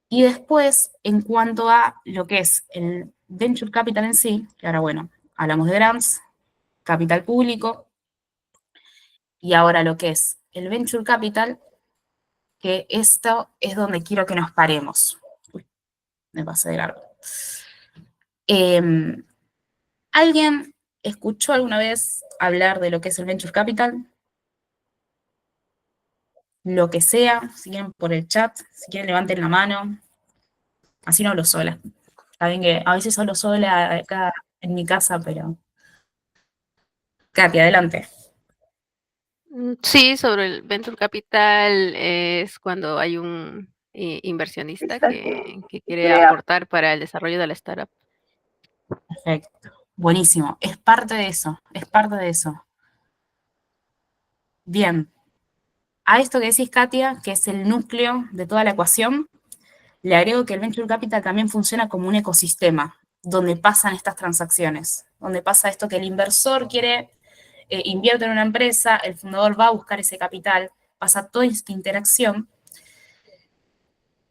Y después, en cuanto a lo que es el venture capital en sí, que ahora, bueno, hablamos de grants, capital público, y ahora lo que es el venture capital, que esto es donde quiero que nos paremos. Uy, me pasé de largo. ¿Alguien escuchó alguna vez hablar de lo que es el venture capital? Lo que sea, si quieren por el chat, si quieren levanten la mano, así no hablo sola. Saben que a veces hablo sola acá en mi casa, pero... Katy, adelante. Sí, sobre el venture capital es cuando hay un inversionista que quiere aportar para el desarrollo de la startup. Perfecto. Buenísimo. Es parte de eso, es parte de eso. Bien. A esto que decís, Katia, que es el núcleo de toda la ecuación, le agrego que el Venture Capital también funciona como un ecosistema donde pasan estas transacciones, donde pasa esto que el inversor quiere, invierte en una empresa, el fundador va a buscar ese capital, pasa toda esta interacción.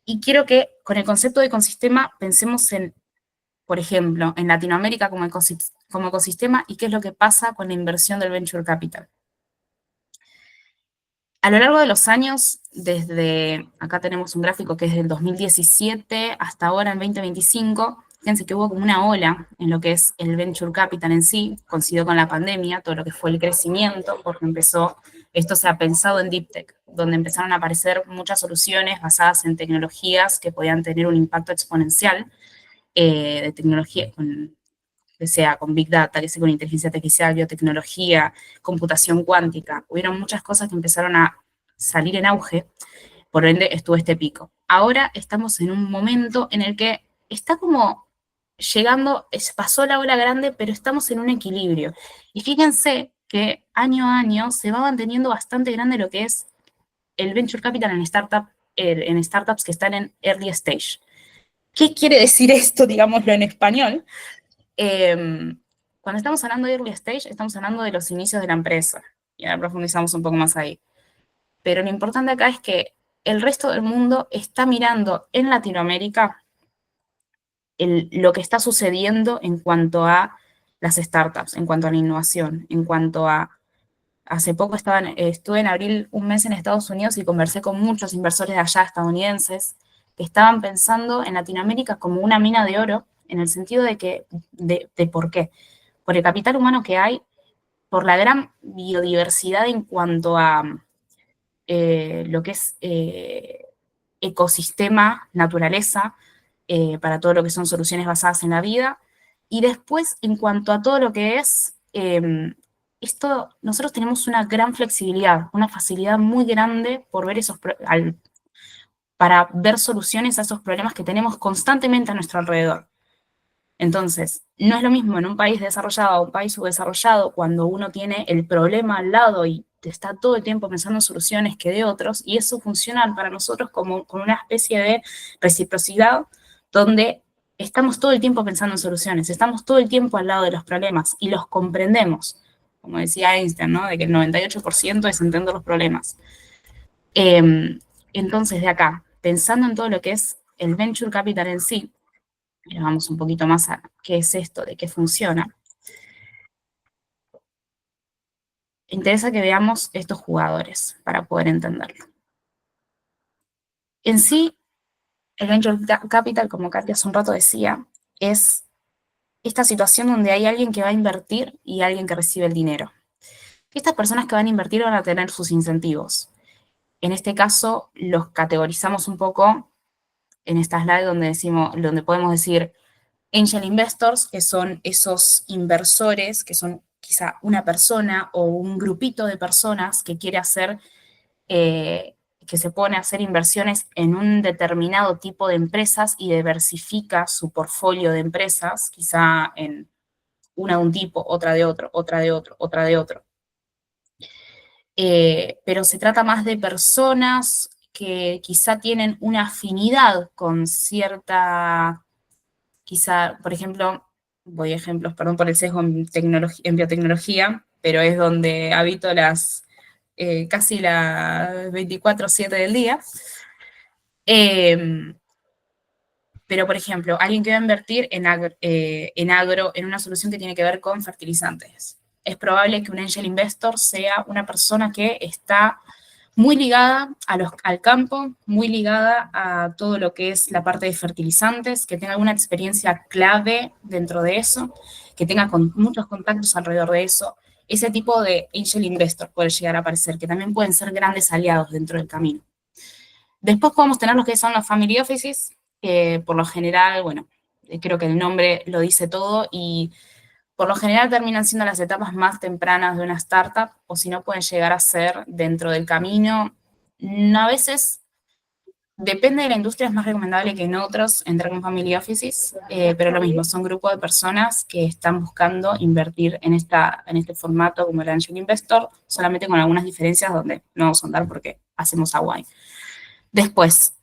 Y quiero que con el concepto de ecosistema pensemos en, por ejemplo, en Latinoamérica como ecosistema y qué es lo que pasa con la inversión del Venture Capital. A lo largo de los años, desde, acá tenemos un gráfico que es del 2017 hasta ahora en 2025, fíjense que hubo como una ola en lo que es el venture capital en sí, coincidió con la pandemia, todo lo que fue el crecimiento, porque esto se ha pensado en Deep Tech, donde empezaron a aparecer muchas soluciones basadas en tecnologías que podían tener un impacto exponencial de tecnología, que sea con Big Data, que sea con inteligencia artificial, biotecnología, computación cuántica. Hubieron muchas cosas que empezaron a salir en auge, por ende estuvo este pico. Ahora estamos en un momento en el que está como llegando, pasó la ola grande, pero estamos en un equilibrio. Y fíjense que año a año se va manteniendo bastante grande lo que es el venture capital en startups que están en early stage. ¿Qué quiere decir esto, digámoslo en español? Cuando estamos hablando de early stage, estamos hablando de los inicios de la empresa. Y ahora profundizamos un poco más ahí. Pero lo importante acá es que el resto del mundo está mirando en Latinoamérica lo que está sucediendo en cuanto a las startups, en cuanto a la innovación, en cuanto a... Hace poco estuve en abril un mes en Estados Unidos y conversé con muchos inversores de allá estadounidenses que estaban pensando en Latinoamérica como una mina de oro, en el sentido de por qué. Por el capital humano que hay, por la gran biodiversidad en cuanto a lo que es ecosistema, naturaleza, para todo lo que son soluciones basadas en la vida. Y después, en cuanto a todo lo que es, nosotros tenemos una gran flexibilidad, una facilidad muy grande por ver para ver soluciones a esos problemas que tenemos constantemente a nuestro alrededor. Entonces, no es lo mismo en un país desarrollado o un país subdesarrollado cuando uno tiene el problema al lado y está todo el tiempo pensando en soluciones que de otros, y eso funciona para nosotros como con una especie de reciprocidad donde estamos todo el tiempo pensando en soluciones, estamos todo el tiempo al lado de los problemas y los comprendemos, como decía Einstein, ¿no? De que el 98% es entender los problemas. Entonces, de acá, pensando en todo lo que es el venture capital en sí, y vamos un poquito más a qué es esto, de qué funciona, interesa que veamos estos jugadores para poder entenderlo. En sí, el Venture Capital, como Katia hace un rato decía, es esta situación donde hay alguien que va a invertir y alguien que recibe el dinero. Estas personas que van a invertir van a tener sus incentivos. En este caso, los categorizamos un poco en esta slide donde podemos decir angel investors, que son esos inversores, que son quizá una persona o un grupito de personas que quiere hacer, que se pone a hacer inversiones en un determinado tipo de empresas y diversifica su portfolio de empresas, quizá en una de un tipo, otra de otro, otra de otro, otra de otro. Pero se trata más de personas que quizá tienen una afinidad con cierta, quizá, por ejemplo, voy a ejemplos, perdón por el sesgo en biotecnología, pero es donde habito casi la 24/7 del día. Pero, por ejemplo, alguien que va a invertir en una solución que tiene que ver con fertilizantes. Es probable que un angel investor sea una persona que está muy ligada al campo, muy ligada a todo lo que es la parte de fertilizantes, que tenga alguna experiencia clave dentro de eso, que tenga muchos contactos alrededor de eso. Ese tipo de angel investor puede llegar a aparecer, que también pueden ser grandes aliados dentro del camino. Después podemos tener los que son los family offices, que por lo general, bueno, creo que el nombre lo dice todo y por lo general terminan siendo las etapas más tempranas de una startup o si no pueden llegar a ser dentro del camino. A veces, depende de la industria, es más recomendable que en otros entrar con family offices, pero lo mismo, son grupos de personas que están buscando invertir en este formato como el Angel Investor, solamente con algunas diferencias donde no vamos a andar porque hacemos agua. Después,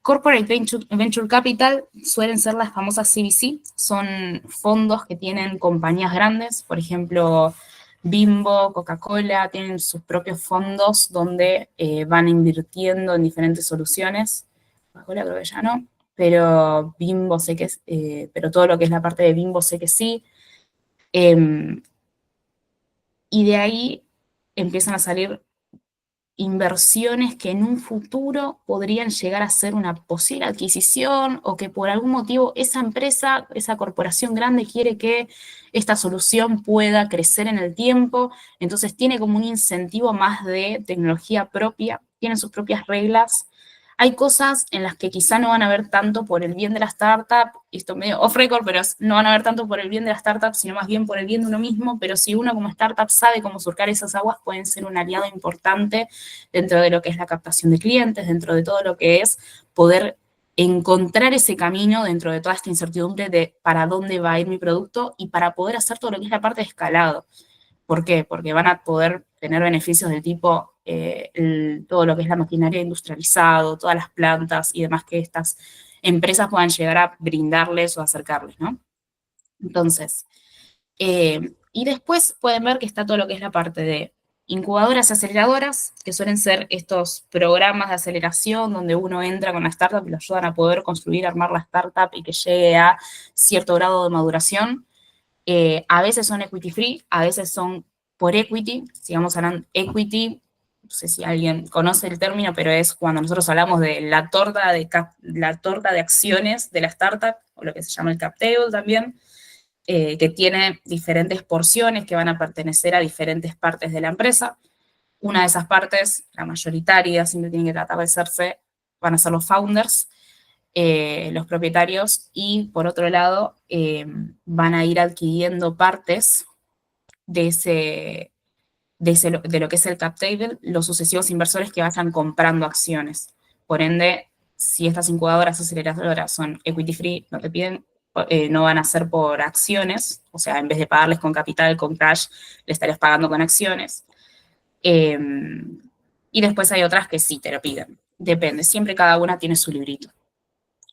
Corporate Venture Capital suelen ser las famosas CVC, son fondos que tienen compañías grandes, por ejemplo, Bimbo, Coca-Cola, tienen sus propios fondos donde van invirtiendo en diferentes soluciones. Coca-Cola creo que ya no, pero Bimbo sé que es, pero todo lo que es la parte de Bimbo sé que sí. Y de ahí empiezan a salir inversiones que en un futuro podrían llegar a ser una posible adquisición o que por algún motivo esa empresa, esa corporación grande quiere que esta solución pueda crecer en el tiempo, entonces tiene como un incentivo más de tecnología propia, tiene sus propias reglas. Hay cosas en las que quizá no van a ver tanto por el bien de la startup, esto medio off record, pero no van a ver tanto por el bien de la startup, sino más bien por el bien de uno mismo, pero si uno como startup sabe cómo surcar esas aguas, pueden ser un aliado importante dentro de lo que es la captación de clientes, dentro de todo lo que es poder encontrar ese camino dentro de toda esta incertidumbre de para dónde va a ir mi producto y para poder hacer todo lo que es la parte de escalado. ¿Por qué? Porque van a poder tener beneficios del tipo todo lo que es la maquinaria industrializado, todas las plantas y demás que estas empresas puedan llegar a brindarles o acercarles, ¿no? Entonces, y después pueden ver que está todo lo que es la parte de incubadoras y aceleradoras, que suelen ser estos programas de aceleración donde uno entra con la startup y lo ayudan a poder construir, armar la startup y que llegue a cierto grado de maduración. A veces son equity free, a veces son por equity, sigamos hablando equity, no sé si alguien conoce el término, pero es cuando nosotros hablamos de la torta de acciones de la startup, o lo que se llama el cap table también, que tiene diferentes porciones que van a pertenecer a diferentes partes de la empresa. Una de esas partes, la mayoritaria, siempre tiene que tratar de hacerse, van a ser los founders, los propietarios, y por otro lado, van a ir adquiriendo partes de, de lo que es el cap table, los sucesivos inversores que vayan comprando acciones. Por ende, si estas incubadoras aceleradoras son equity free, no te piden, no van a ser por acciones, o sea, en vez de pagarles con capital, con cash, le estarías pagando con acciones. Eh, y después hay otras que sí te lo piden. Depende, siempre cada una tiene su librito.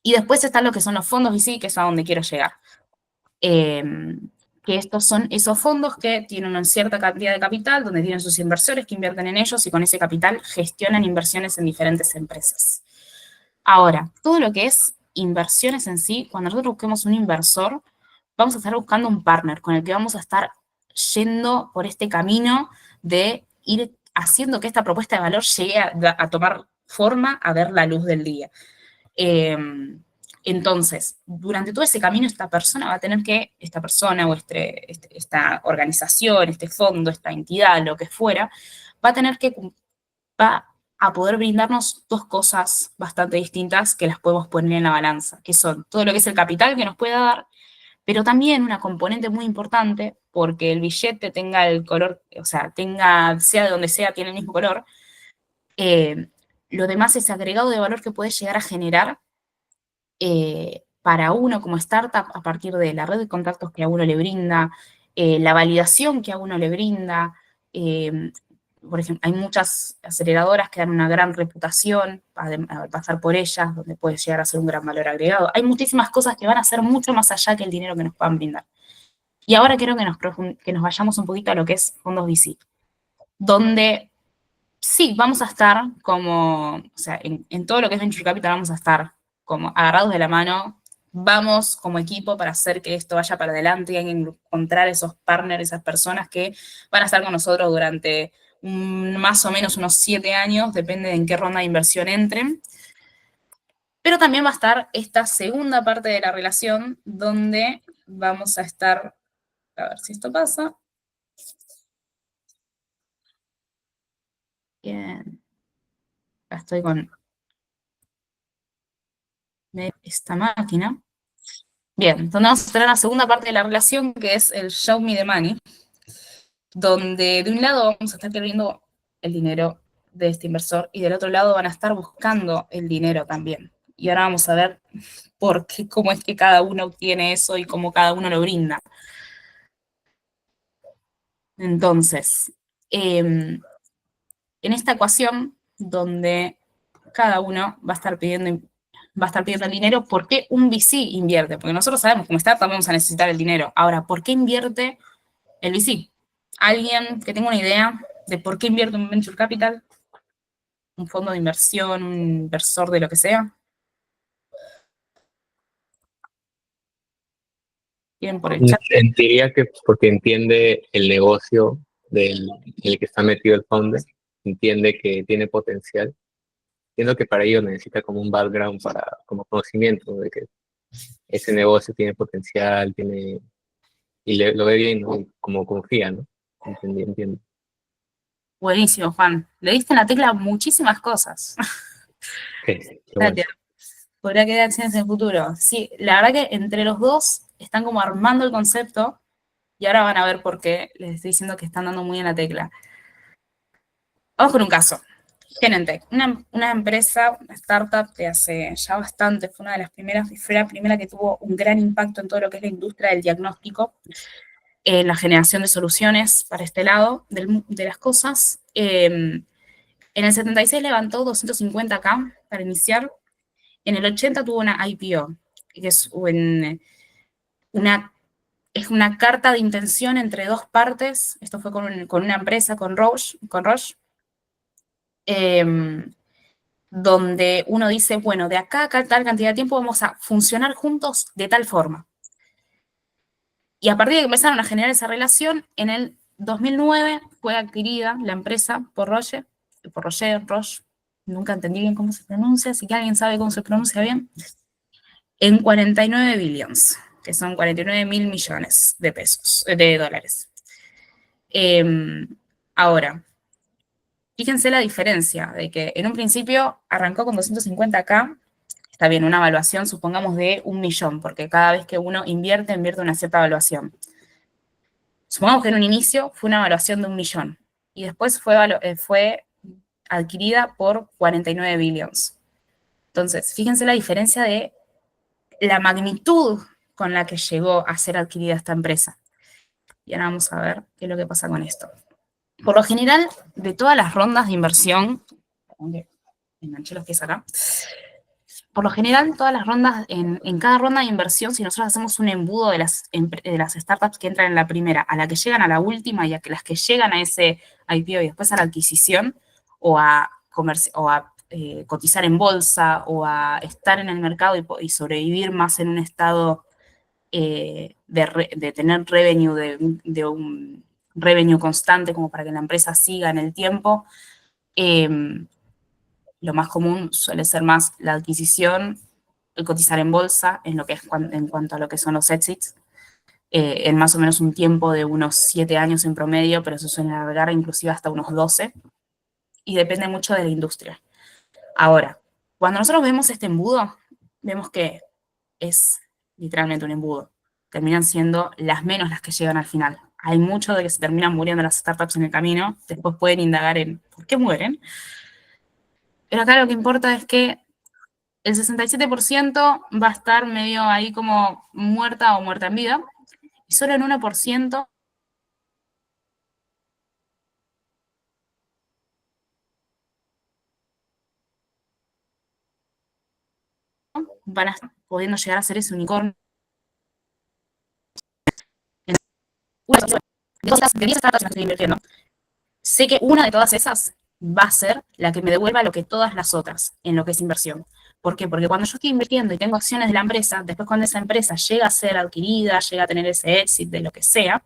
Y después están lo que son los fondos VC, que es a donde quiero llegar. Eh, que estos son esos fondos que tienen una cierta cantidad de capital, donde tienen sus inversores que invierten en ellos y con ese capital gestionan inversiones en diferentes empresas. Ahora, todo lo que es inversiones en sí, cuando nosotros busquemos un inversor, vamos a estar buscando un partner con el que vamos a estar yendo por este camino de ir haciendo que esta propuesta de valor llegue a tomar forma, a ver la luz del día. Eh, entonces, durante todo ese camino, esta persona va a tener que, esta persona o esta organización, este fondo, esta entidad, lo que fuera, va a tener que, va a poder brindarnos dos cosas bastante distintas que las podemos poner en la balanza, que son todo lo que es el capital que nos puede dar, pero también una componente muy importante, porque el billete tenga el color, o sea, tenga, sea de donde sea, tiene el mismo color, eh, lo demás es agregado de valor que puede llegar a generar para uno como startup a partir de la red de contactos que a uno le brinda, la validación que a uno le brinda. eh, por ejemplo, hay muchas aceleradoras que dan una gran reputación al pasar por ellas, donde puede llegar a ser un gran valor agregado. Hay muchísimas cosas que van a ser mucho más allá que el dinero que nos puedan brindar. Y ahora quiero que nos vayamos un poquito a lo que es fondos VC, donde sí, vamos a estar como, o sea, en todo lo que es Venture Capital vamos a estar como agarrados de la mano, vamos como equipo para hacer que esto vaya para adelante y hay que encontrar esos partners, esas personas que van a estar con nosotros durante más o menos unos 7 años, depende de en qué ronda de inversión entren. Pero también va a estar esta segunda parte de la relación donde vamos a estar, a ver si esto pasa. Bien. Acá estoy con esta máquina. Bien, donde vamos a tener la segunda parte de la relación, que es el Show Me the Money, donde de un lado vamos a estar queriendo el dinero de este inversor y del otro lado van a estar buscando el dinero también. Y ahora vamos a ver por qué, cómo es que cada uno obtiene eso y cómo cada uno lo brinda. Entonces, en esta ecuación donde cada uno va a estar pidiendo el dinero, ¿por qué un VC invierte? Porque nosotros sabemos, como startup vamos a necesitar el dinero. Ahora, ¿por qué invierte el VC? ¿Alguien que tenga una idea de por qué invierte un venture capital? ¿Un fondo de inversión, un inversor de lo que sea? ¿Tienen por el chat? Diría que porque entiende el negocio en el que está metido el founder, entiende que tiene potencial. Entiendo que para ello necesita como un background como conocimiento de que ese negocio tiene potencial, lo ve bien, ¿no? Como confía, ¿no? Entiendo. Buenísimo, Juan. Le diste en la tecla muchísimas cosas. Okay, bueno. Gracias. Podría quedar acciones en el futuro. Sí, la verdad que entre los dos están como armando el concepto y ahora van a ver por qué les estoy diciendo que están dando muy en la tecla. Vamos con un caso. Genentech, una empresa, una startup que hace ya bastante, fue una de las primeras, fue la primera que tuvo un gran impacto en todo lo que es la industria del diagnóstico, en la generación de soluciones para este lado de las cosas. En el 76 levantó 250K para iniciar. En el 80 tuvo una IPO, que una, es una carta de intención entre dos partes. Esto fue con una empresa, con Roche, donde uno dice, bueno, de acá a tal cantidad de tiempo vamos a funcionar juntos de tal forma. Y a partir de que empezaron a generar esa relación, en el 2009 fue adquirida la empresa por Roche, nunca entendí bien cómo se pronuncia, si que alguien sabe cómo se pronuncia bien, en 49 billions, que son 49 mil millones de pesos, de dólares. Ahora, fíjense la diferencia de que en un principio arrancó con 250K, está bien, una evaluación, supongamos, de 1 millón, porque cada vez que uno invierte una cierta evaluación. Supongamos que en un inicio fue una evaluación de 1 millón y después fue adquirida por 49 billions. Entonces, fíjense la diferencia de la magnitud con la que llegó a ser adquirida esta empresa. Y ahora vamos a ver qué es lo que pasa con esto. Por lo general, de todas las rondas de inversión, enganché los pies acá, por lo general, todas las rondas, en cada ronda de inversión, si nosotros hacemos un embudo de las startups que entran en la primera, a la que llegan a la última y a las que llegan a ese IPO y después a la adquisición o a cotizar en bolsa o a estar en el mercado y sobrevivir más en un estado de tener revenue, de un revenue constante como para que la empresa siga en el tiempo, lo más común suele ser más la adquisición, el cotizar en bolsa, en cuanto a lo que son los exits, en más o menos un tiempo de unos 7 años en promedio, pero eso suele alargar inclusive hasta unos 12, y depende mucho de la industria. Ahora, cuando nosotros vemos este embudo, vemos que es literalmente un embudo. Terminan siendo las menos las que llegan al final. Hay mucho de que se terminan muriendo las startups en el camino, después pueden indagar en por qué mueren, pero acá lo que importa es que el 67% va a estar medio ahí como muerta o muerta en vida, y solo el 1% van a estar pudiendo llegar a ser ese unicornio. De 10 startups en las que estoy invirtiendo, sé que una de todas esas va a ser la que me devuelva lo que todas las otras en lo que es inversión. ¿Por qué? Porque cuando yo estoy invirtiendo y tengo acciones de la empresa, después cuando esa empresa llega a ser adquirida, llega a tener ese éxito de lo que sea,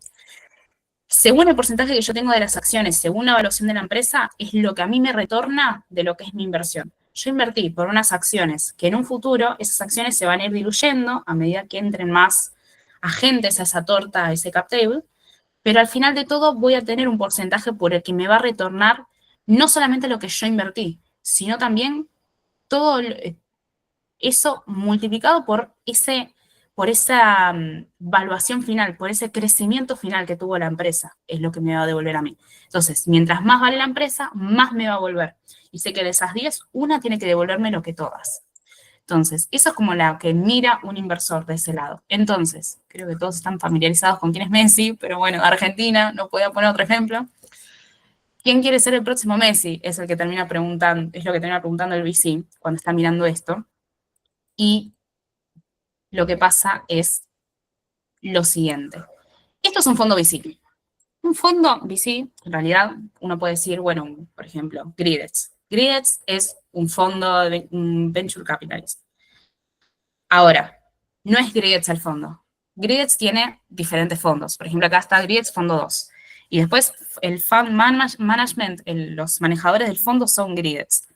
según el porcentaje que yo tengo de las acciones, según la evaluación de la empresa, es lo que a mí me retorna de lo que es mi inversión. Yo invertí por unas acciones que en un futuro esas acciones se van a ir diluyendo a medida que entren más agentes a esa torta, a ese cap table, pero al final de todo voy a tener un porcentaje por el que me va a retornar no solamente lo que yo invertí, sino también todo eso multiplicado por esa valuación final, por ese crecimiento final que tuvo la empresa, es lo que me va a devolver a mí. Entonces, mientras más vale la empresa, más me va a volver. Y sé que de esas 10, una tiene que devolverme lo que todas. Entonces, eso es como la que mira un inversor de ese lado. Entonces, creo que todos están familiarizados con quién es Messi, pero bueno, Argentina, no podía poner otro ejemplo. ¿Quién quiere ser el próximo Messi? Es el que termina preguntando, es lo que termina preguntando el VC cuando está mirando esto. Y lo que pasa es lo siguiente. Esto es un fondo VC. Un fondo VC, en realidad, uno puede decir, bueno, por ejemplo, Gridex. Gridex es un fondo de un venture capitalist. Ahora, no es Gridex el fondo. Gridex tiene diferentes fondos. Por ejemplo, acá está Gridex Fondo 2. Y después el fund management, los manejadores del fondo son Gridex.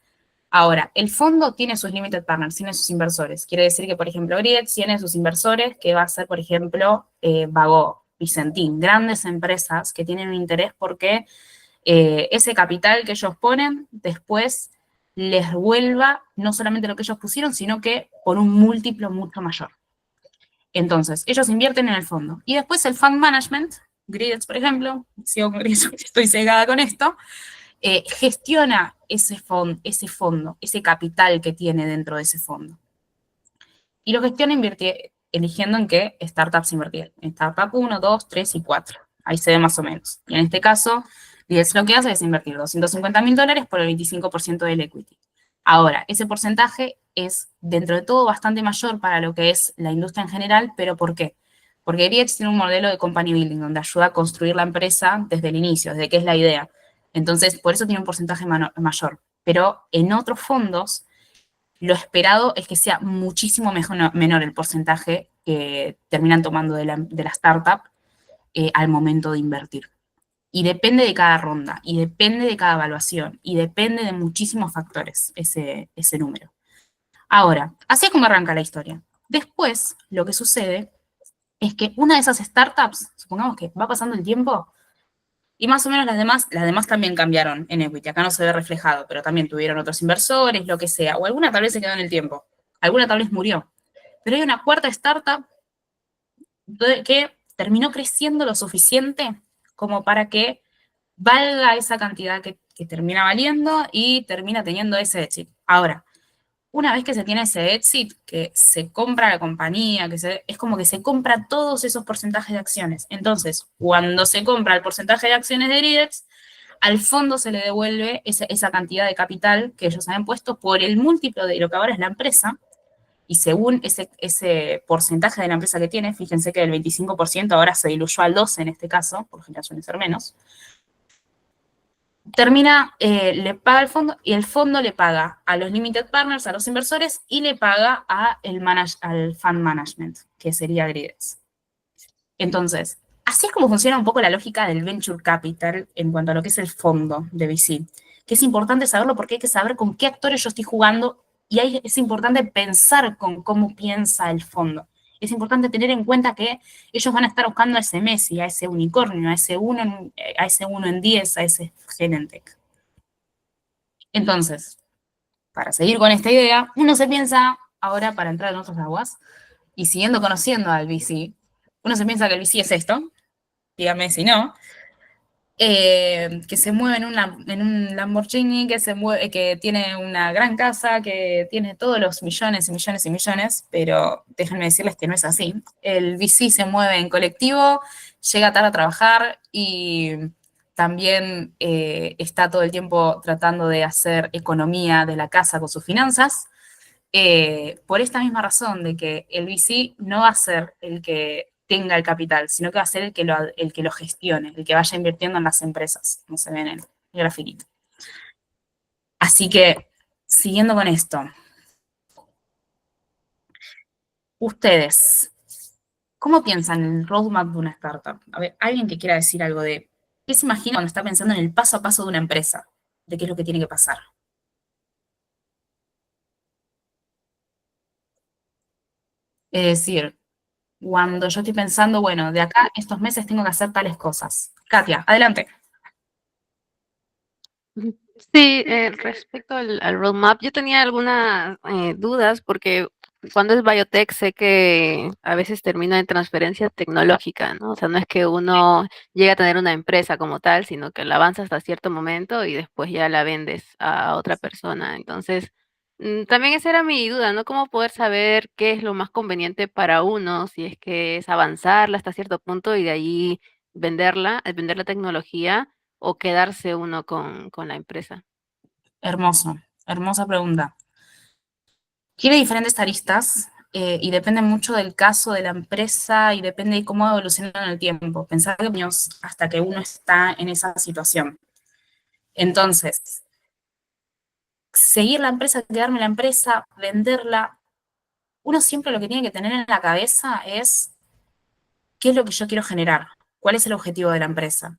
Ahora, el fondo tiene sus limited partners, tiene sus inversores. Quiere decir que, por ejemplo, Gridex tiene sus inversores, que va a ser, por ejemplo, Vago, Vicentín, grandes empresas que tienen un interés porque ese capital que ellos ponen después les vuelva no solamente lo que ellos pusieron, sino que por un múltiplo mucho mayor. Entonces, ellos invierten en el fondo. Y después el fund management, Gridex, por ejemplo, sigo con Gridex, estoy cegada con esto, gestiona ese fondo, ese capital que tiene dentro de ese fondo. Y lo gestiona eligiendo en qué startups invertir. En startup 1, 2, 3 y 4. Ahí se ve más o menos. Y en este caso, Lidex lo que hace es invertir $250.000 por el 25% del equity. Ahora, ese porcentaje es, dentro de todo, bastante mayor para lo que es la industria en general, pero ¿por qué? Porque Lidex tiene un modelo de company building, donde ayuda a construir la empresa desde el inicio, desde que es la idea. Entonces, por eso tiene un porcentaje mayor. Pero en otros fondos, lo esperado es que sea muchísimo menor el porcentaje que terminan tomando de la startup al momento de invertir. Y depende de cada ronda, y depende de cada evaluación, y depende de muchísimos factores ese número. Ahora, así es como arranca la historia. Después, lo que sucede es que una de esas startups, supongamos que va pasando el tiempo, y más o menos las demás también cambiaron en equity. Acá no se ve reflejado, pero también tuvieron otros inversores, lo que sea. O alguna tal vez se quedó en el tiempo. Alguna tal vez murió. Pero hay una cuarta startup que terminó creciendo lo suficiente como para que valga esa cantidad que termina valiendo y termina teniendo ese éxito. Ahora, una vez que se tiene ese exit, que se compra la compañía, es como que se compra todos esos porcentajes de acciones. Entonces, cuando se compra el porcentaje de acciones de Gridex, al fondo se le devuelve esa cantidad de capital que ellos habían puesto por el múltiplo de lo que ahora es la empresa, y según ese porcentaje de la empresa que tiene, fíjense que el 25% ahora se diluyó al 12% en este caso, por general suele ser menos, le paga al fondo y el fondo le paga a los limited partners, a los inversores y le paga al fund management, que sería Gridex. Entonces, así es como funciona un poco la lógica del venture capital en cuanto a lo que es el fondo de VC, que es importante saberlo porque hay que saber con qué actores yo estoy jugando y es importante pensar con cómo piensa el fondo. Es importante tener en cuenta que ellos van a estar buscando a ese Messi, a ese unicornio, a ese uno en 10, a ese Genentech. Entonces, para seguir con esta idea, uno se piensa, ahora para entrar en otras aguas, y siguiendo conociendo al VC, uno se piensa que el VC es esto, dígame si no, que se mueve en un Lamborghini, que tiene una gran casa, que tiene todos los millones y millones y millones, pero déjenme decirles que no es así. El VC se mueve en colectivo, llega tarde a trabajar y también está todo el tiempo tratando de hacer economía de la casa con sus finanzas, por esta misma razón de que el VC no va a ser el que tenga el capital, sino que va a ser el que lo gestione, el que vaya invirtiendo en las empresas, como se ve en el grafiquito. Así que, siguiendo con esto, ustedes, ¿cómo piensan en el roadmap de una startup? A ver, alguien que quiera decir algo de qué se imagina cuando está pensando en el paso a paso de una empresa, de qué es lo que tiene que pasar. Es decir, cuando yo estoy pensando, bueno, de acá estos meses tengo que hacer tales cosas. Katia, adelante. Sí, respecto al roadmap, yo tenía algunas dudas porque cuando es biotech sé que a veces termina en transferencia tecnológica, ¿no? O sea, no es que uno llegue a tener una empresa como tal, sino que la avanza hasta cierto momento y después ya la vendes a otra persona. Entonces, también esa era mi duda, ¿no? ¿Cómo poder saber qué es lo más conveniente para uno, si es que es avanzarla hasta cierto punto y de ahí venderla, vender la tecnología? ¿O quedarse uno con la empresa? Hermoso, hermosa pregunta. Tiene diferentes aristas y depende mucho del caso de la empresa y depende de cómo evoluciona en el tiempo. Pensar que años hasta que uno está en esa situación. Entonces, seguir la empresa, quedarme en la empresa, venderla, uno siempre lo que tiene que tener en la cabeza es qué es lo que yo quiero generar, cuál es el objetivo de la empresa.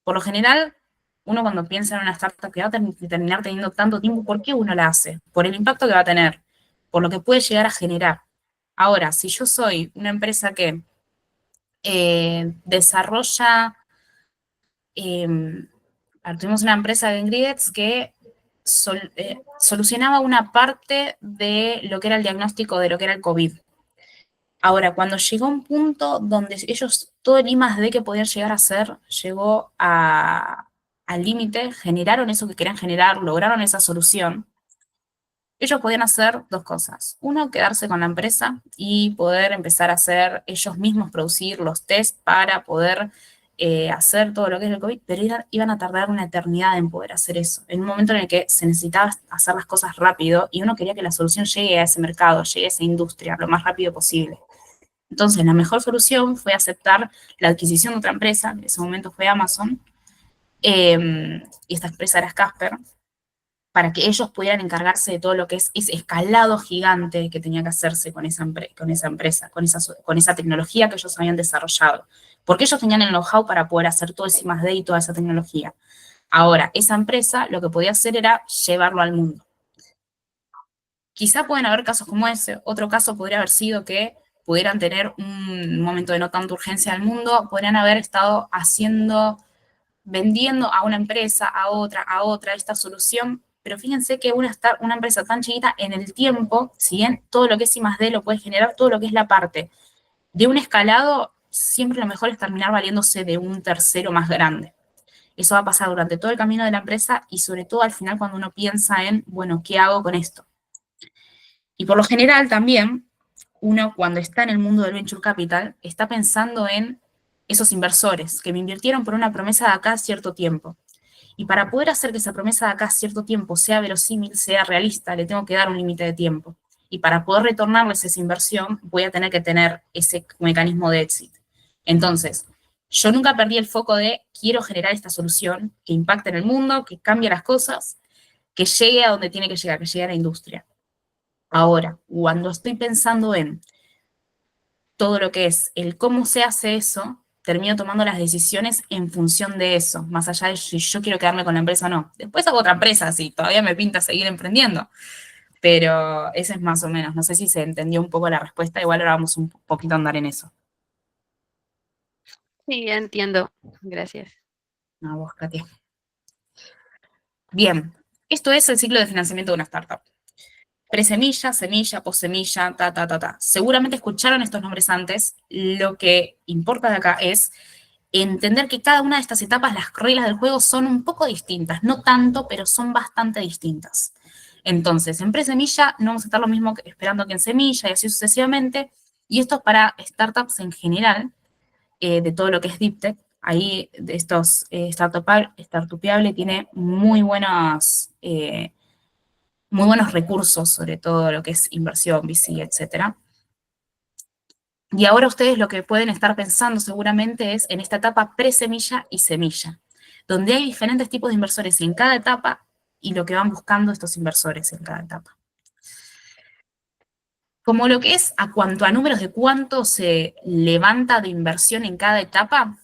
Por lo general, uno cuando piensa en una startup que va a terminar teniendo tanto tiempo, ¿por qué uno la hace? Por el impacto que va a tener, por lo que puede llegar a generar. Ahora, si yo soy una empresa que desarrolla, eh, tuvimos una empresa de ingredients que solucionaba una parte de lo que era el diagnóstico de lo que era el COVID. Ahora, cuando llegó un punto donde ellos, todo el I+D que podían llegar a hacer, llegó al límite, generaron eso que querían generar, lograron esa solución, ellos podían hacer dos cosas. Uno, quedarse con la empresa y poder empezar a hacer ellos mismos, producir los test para poder hacer todo lo que es el COVID, pero iban a tardar una eternidad en poder hacer eso. En un momento en el que se necesitaba hacer las cosas rápido y uno quería que la solución llegue a ese mercado, llegue a esa industria lo más rápido posible. Entonces, la mejor solución fue aceptar la adquisición de otra empresa, en ese momento fue Amazon, y esta empresa era Casper, para que ellos pudieran encargarse de todo lo que es ese escalado gigante que tenía que hacerse con esa empresa, con esa tecnología que ellos habían desarrollado. Porque ellos tenían el know-how para poder hacer todo ese I+D y toda esa tecnología. Ahora, esa empresa lo que podía hacer era llevarlo al mundo. Quizá pueden haber casos como ese. Otro caso podría haber sido que pudieran tener un momento de no tanta urgencia al mundo, podrían haber estado vendiendo a una empresa, a otra, esta solución, pero fíjense que una empresa tan chiquita en el tiempo, si bien todo lo que es I+D lo puede generar, todo lo que es la parte de un escalado, siempre lo mejor es terminar valiéndose de un tercero más grande. Eso va a pasar durante todo el camino de la empresa y sobre todo al final cuando uno piensa en, bueno, ¿qué hago con esto? Y por lo general también, uno cuando está en el mundo del venture capital, está pensando en esos inversores que me invirtieron por una promesa de acá a cierto tiempo. Y para poder hacer que esa promesa de acá a cierto tiempo sea verosímil, sea realista, le tengo que dar un límite de tiempo. Y para poder retornarles esa inversión, voy a tener que tener ese mecanismo de éxito. Entonces, yo nunca perdí el foco de quiero generar esta solución que impacte en el mundo, que cambie las cosas, que llegue a donde tiene que llegue a la industria. Ahora, cuando estoy pensando en todo lo que es el cómo se hace eso, termino tomando las decisiones en función de eso, más allá de si yo quiero quedarme con la empresa o no. Después hago otra empresa, si todavía me pinta seguir emprendiendo, pero ese es más o menos. No sé si se entendió un poco la respuesta, igual ahora vamos un poquito a andar en eso. Sí, ya entiendo. Gracias. No, vos, Katia. Bien, esto es el ciclo de financiamiento de una startup. Presemilla, semilla, possemilla, ta, ta, ta, ta. Seguramente escucharon estos nombres antes. Lo que importa de acá es entender que cada una de estas etapas, las reglas del juego son un poco distintas. No tanto, pero son bastante distintas. Entonces, en presemilla no vamos a estar lo mismo esperando que en semilla y así sucesivamente. Y esto es para startups en general, de todo lo que es Deep Tech. Ahí, de estos Startupiable tiene muy buenos recursos, sobre todo lo que es inversión, VC, etcétera. Y ahora ustedes lo que pueden estar pensando seguramente es en esta etapa pre-semilla y semilla, donde hay diferentes tipos de inversores en cada etapa y lo que van buscando estos inversores en cada etapa. Como lo que es a cuanto a números de cuánto se levanta de inversión en cada etapa,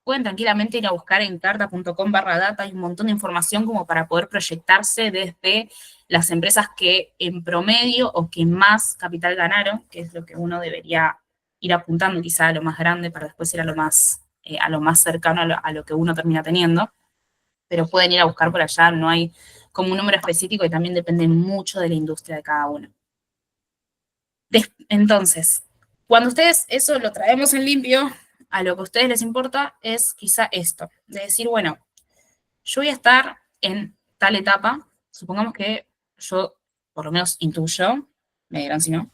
pueden tranquilamente ir a buscar en carta.com/data, hay un montón de información como para poder proyectarse desde las empresas que en promedio o que más capital ganaron, que es lo que uno debería ir apuntando quizá a lo más grande para después ir a lo más cercano a lo que uno termina teniendo, pero pueden ir a buscar por allá, no hay como un número específico y también depende mucho de la industria de cada uno. Entonces, cuando ustedes eso lo traemos en limpio, a lo que a ustedes les importa es quizá esto, de decir, bueno, yo voy a estar en tal etapa, supongamos que yo, por lo menos intuyo, me dirán si no,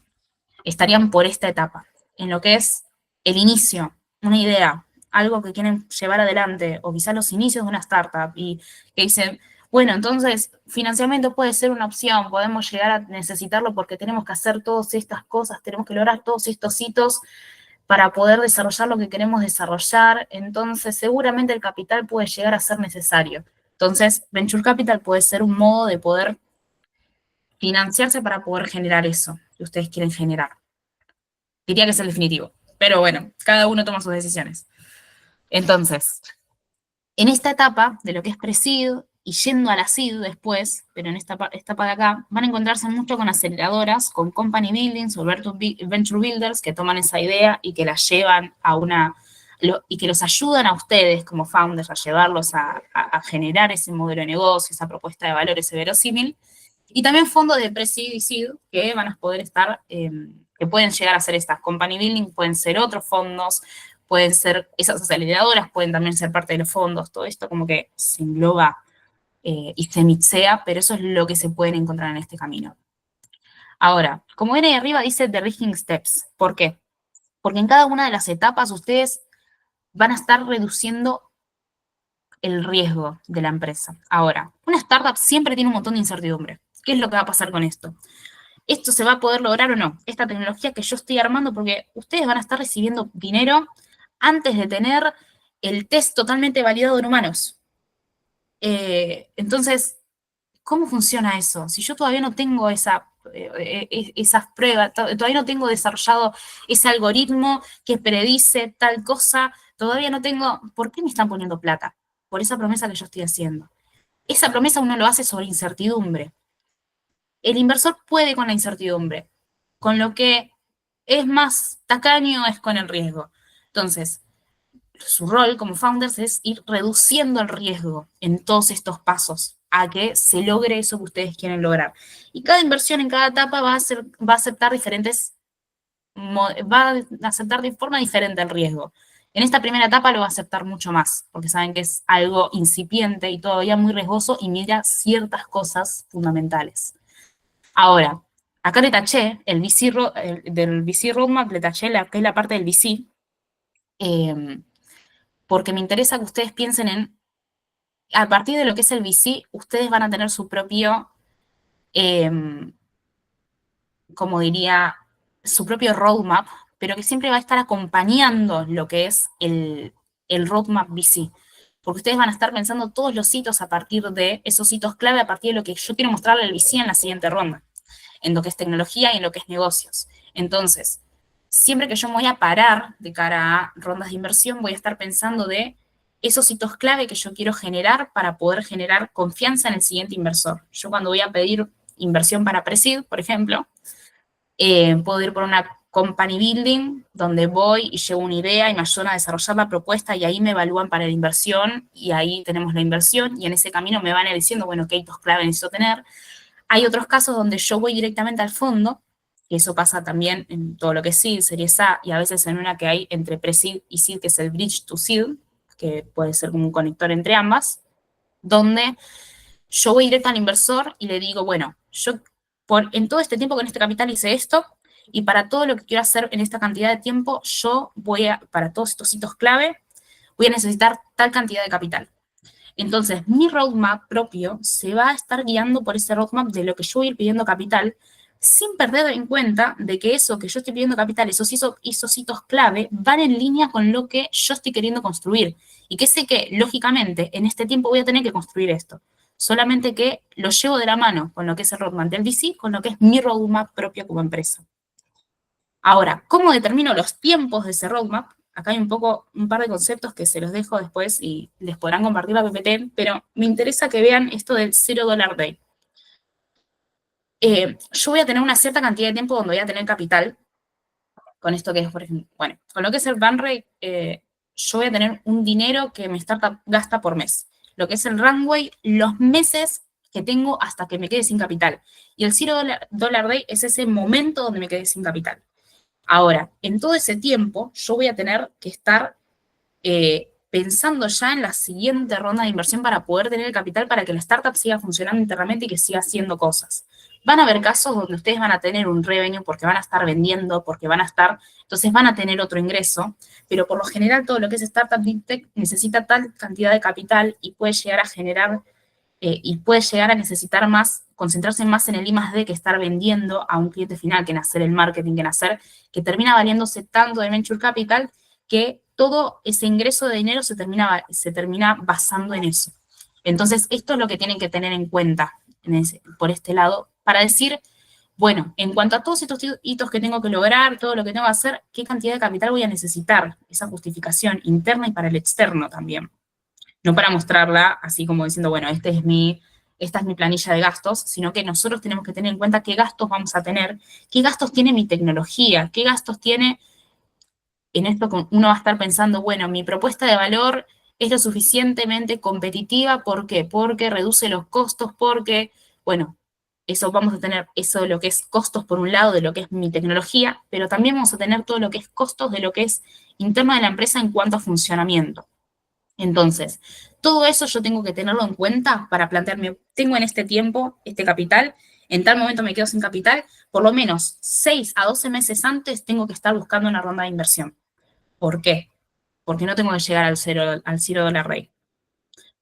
estarían por esta etapa, en lo que es el inicio, una idea, algo que quieren llevar adelante, o quizás los inicios de una startup, y que dicen, bueno, entonces financiamiento puede ser una opción, podemos llegar a necesitarlo porque tenemos que hacer todas estas cosas, tenemos que lograr todos estos hitos para poder desarrollar lo que queremos desarrollar, entonces seguramente el capital puede llegar a ser necesario. Entonces, Venture Capital puede ser un modo de poder financiarse para poder generar eso que ustedes quieren generar. Diría que es el definitivo, pero bueno, cada uno toma sus decisiones. Entonces, en esta etapa de lo que es pre-seed y yendo a la seed después, pero en esta etapa de acá, van a encontrarse mucho con aceleradoras, con company buildings o venture builders que toman esa idea y que la llevan a y que los ayudan a ustedes como founders a llevarlos a generar ese modelo de negocio, esa propuesta de valor, ese verosímil. Y también fondos de pre-seed y seed que van a poder estar, que pueden llegar a ser estas company building, pueden ser otros fondos, pueden ser esas aceleradoras, pueden también ser parte de los fondos, todo esto como que se engloba y se mixea, pero eso es lo que se pueden encontrar en este camino. Ahora, como ven ahí arriba dice The Rigging Steps. ¿Por qué? Porque en cada una de las etapas ustedes van a estar reduciendo el riesgo de la empresa. Ahora, una startup siempre tiene un montón de incertidumbre. ¿Qué es lo que va a pasar con esto? ¿Esto se va a poder lograr o no? Esta tecnología que yo estoy armando, porque ustedes van a estar recibiendo dinero antes de tener el test totalmente validado en humanos. Entonces, ¿cómo funciona eso? Si yo todavía no tengo esas pruebas, todavía no tengo desarrollado ese algoritmo que predice tal cosa, todavía no tengo, ¿por qué me están poniendo plata? Por esa promesa que yo estoy haciendo. Esa promesa uno lo hace sobre incertidumbre. El inversor puede con la incertidumbre, con lo que es más tacaño es con el riesgo. Entonces, su rol como founders es ir reduciendo el riesgo en todos estos pasos a que se logre eso que ustedes quieren lograr. Y cada inversión en cada etapa va a aceptar de forma diferente el riesgo. En esta primera etapa lo va a aceptar mucho más, porque saben que es algo incipiente y todavía muy riesgoso y mira ciertas cosas fundamentales. Ahora, acá le taché del VC Roadmap, le taché que es la parte del VC, porque me interesa que ustedes piensen en, a partir de lo que es el VC, ustedes van a tener su propio, como diría, su propio roadmap, pero que siempre va a estar acompañando lo que es el roadmap VC. Porque ustedes van a estar pensando todos los hitos a partir de esos hitos clave, a partir de lo que yo quiero mostrarle al VC en la siguiente ronda, en lo que es tecnología y en lo que es negocios. Entonces, siempre que yo me voy a parar de cara a rondas de inversión, voy a estar pensando de esos hitos clave que yo quiero generar para poder generar confianza en el siguiente inversor. Yo cuando voy a pedir inversión para Pre-Seed, por ejemplo, puedo ir por una company building, donde voy y llevo una idea y me ayudan a desarrollar la propuesta y ahí me evalúan para la inversión y ahí tenemos la inversión y en ese camino me van diciendo, bueno, qué hitos clave necesito tener. Hay otros casos donde yo voy directamente al fondo, y eso pasa también en todo lo que es Seed, Series A, y a veces en una que hay entre Pre-Seed y Seed, que es el Bridge to Seed, que puede ser como un conector entre ambas, donde yo voy directo al inversor y le digo, bueno, yo en todo este tiempo con este capital hice esto, y para todo lo que quiero hacer en esta cantidad de tiempo, yo para todos estos hitos clave, voy a necesitar tal cantidad de capital. Entonces, mi roadmap propio se va a estar guiando por ese roadmap de lo que yo voy a ir pidiendo capital, sin perder en cuenta de que eso que yo estoy pidiendo capital, esos hitos clave, van en línea con lo que yo estoy queriendo construir. Y que sé que, lógicamente, en este tiempo voy a tener que construir esto. solamente que lo llevo de la mano con lo que es el roadmap del VC, con lo que es mi roadmap propio como empresa. Ahora, ¿cómo determino los tiempos de ese roadmap? Acá hay un par de conceptos que se los dejo después y les podrán compartir la PPT, pero me interesa que vean esto del $0 day. Yo voy a tener una cierta cantidad de tiempo donde voy a tener capital, con esto que es, por ejemplo, bueno, con lo que es el burn rate, yo voy a tener un dinero que mi startup gasta por mes. Lo que es el runway, los meses que tengo hasta que me quede sin capital. Y el $0 day es ese momento donde me quedé sin capital. Ahora, en todo ese tiempo, yo voy a tener que estar pensando ya en la siguiente ronda de inversión para poder tener el capital para que la startup siga funcionando internamente y que siga haciendo cosas. Van a haber casos donde ustedes van a tener un revenue porque van a estar vendiendo, porque van a estar, entonces van a tener otro ingreso, pero por lo general todo lo que es startup deep tech necesita tal cantidad de capital y puede llegar a generar y puede llegar a necesitar más, concentrarse más en el I+D que estar vendiendo a un cliente final, que en hacer el marketing, que en hacer, que termina valiéndose tanto de venture capital que todo ese ingreso de dinero se termina basando en eso. Entonces, esto es lo que tienen que tener en cuenta por este lado, para decir, bueno, en cuanto a todos estos hitos que tengo que lograr, todo lo que tengo que hacer, ¿qué cantidad de capital voy a necesitar? Esa justificación interna y para el externo también. No para mostrarla así como diciendo, bueno, esta es mi planilla de gastos, sino que nosotros tenemos que tener en cuenta qué gastos vamos a tener, qué gastos tiene mi tecnología, qué gastos tiene, en esto uno va a estar pensando, bueno, mi propuesta de valor es lo suficientemente competitiva, ¿por qué? Porque reduce los costos, porque, bueno, eso vamos a tener eso de lo que es costos por un lado de lo que es mi tecnología, pero también vamos a tener todo lo que es costos de lo que es interno de la empresa en cuanto a funcionamiento. Entonces, todo eso yo tengo que tenerlo en cuenta para plantearme, tengo en este tiempo este capital, en tal momento me quedo sin capital, por lo menos 6 a 12 meses antes tengo que estar buscando una ronda de inversión. ¿Por qué? Porque no tengo que llegar al $0 rate.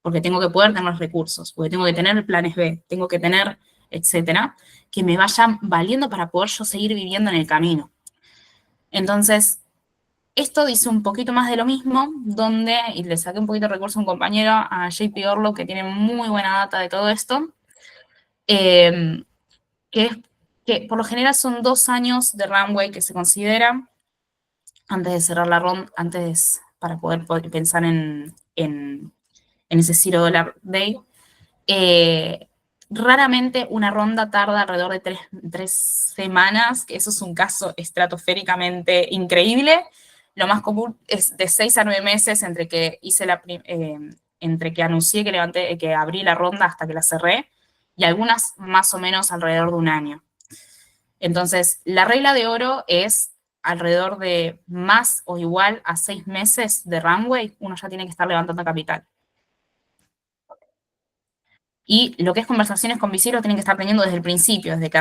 Porque tengo que poder tener los recursos, porque tengo que tener planes B, tengo que tener, etcétera, que me vayan valiendo para poder yo seguir viviendo en el camino. Entonces, esto dice un poquito más de lo mismo, donde, y le saqué un poquito de recurso a un compañero, a JP Orlo, que tiene muy buena data de todo esto, que por lo general son 2 años de runway que se considera antes de cerrar la ronda, para poder pensar en ese $0 day. Raramente una ronda tarda alrededor de 3 semanas, que eso es un caso estratosféricamente increíble. Lo más común es de 6 a 9 meses entre que entre que anuncié que abrí la ronda hasta que la cerré, y algunas más o menos alrededor de un año. Entonces, la regla de oro es alrededor de más o igual a 6 meses de runway, uno ya tiene que estar levantando capital. Y lo que es conversaciones con VC lo tienen que estar teniendo desde el principio, desde que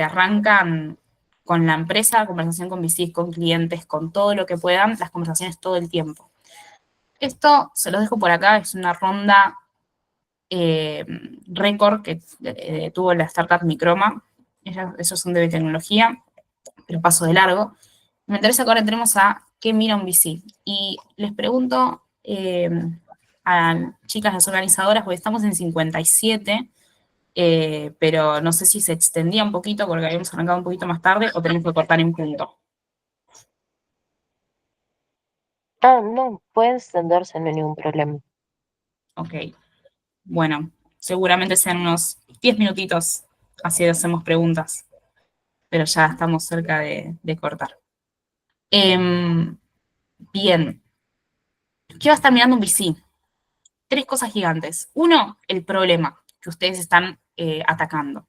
arrancan con la empresa, conversación con VC, con clientes, con todo lo que puedan, las conversaciones todo el tiempo. Esto se los dejo por acá, es una ronda récord que tuvo la startup Microma. Esos son de tecnología, pero paso de largo. Me interesa que ahora entremos a qué mira un VC. Y les pregunto a chicas las organizadoras, porque estamos en 57, pero no sé si se extendía un poquito porque habíamos arrancado un poquito más tarde o tenemos que cortar en punto. No, puede extenderse, no hay ningún problema. Ok. Bueno, seguramente sean unos 10 minutitos, así hacemos preguntas, pero ya estamos cerca de cortar. Bien. ¿Qué va a estar mirando un VC? 3 cosas gigantes. Uno, el problema que ustedes están atacando.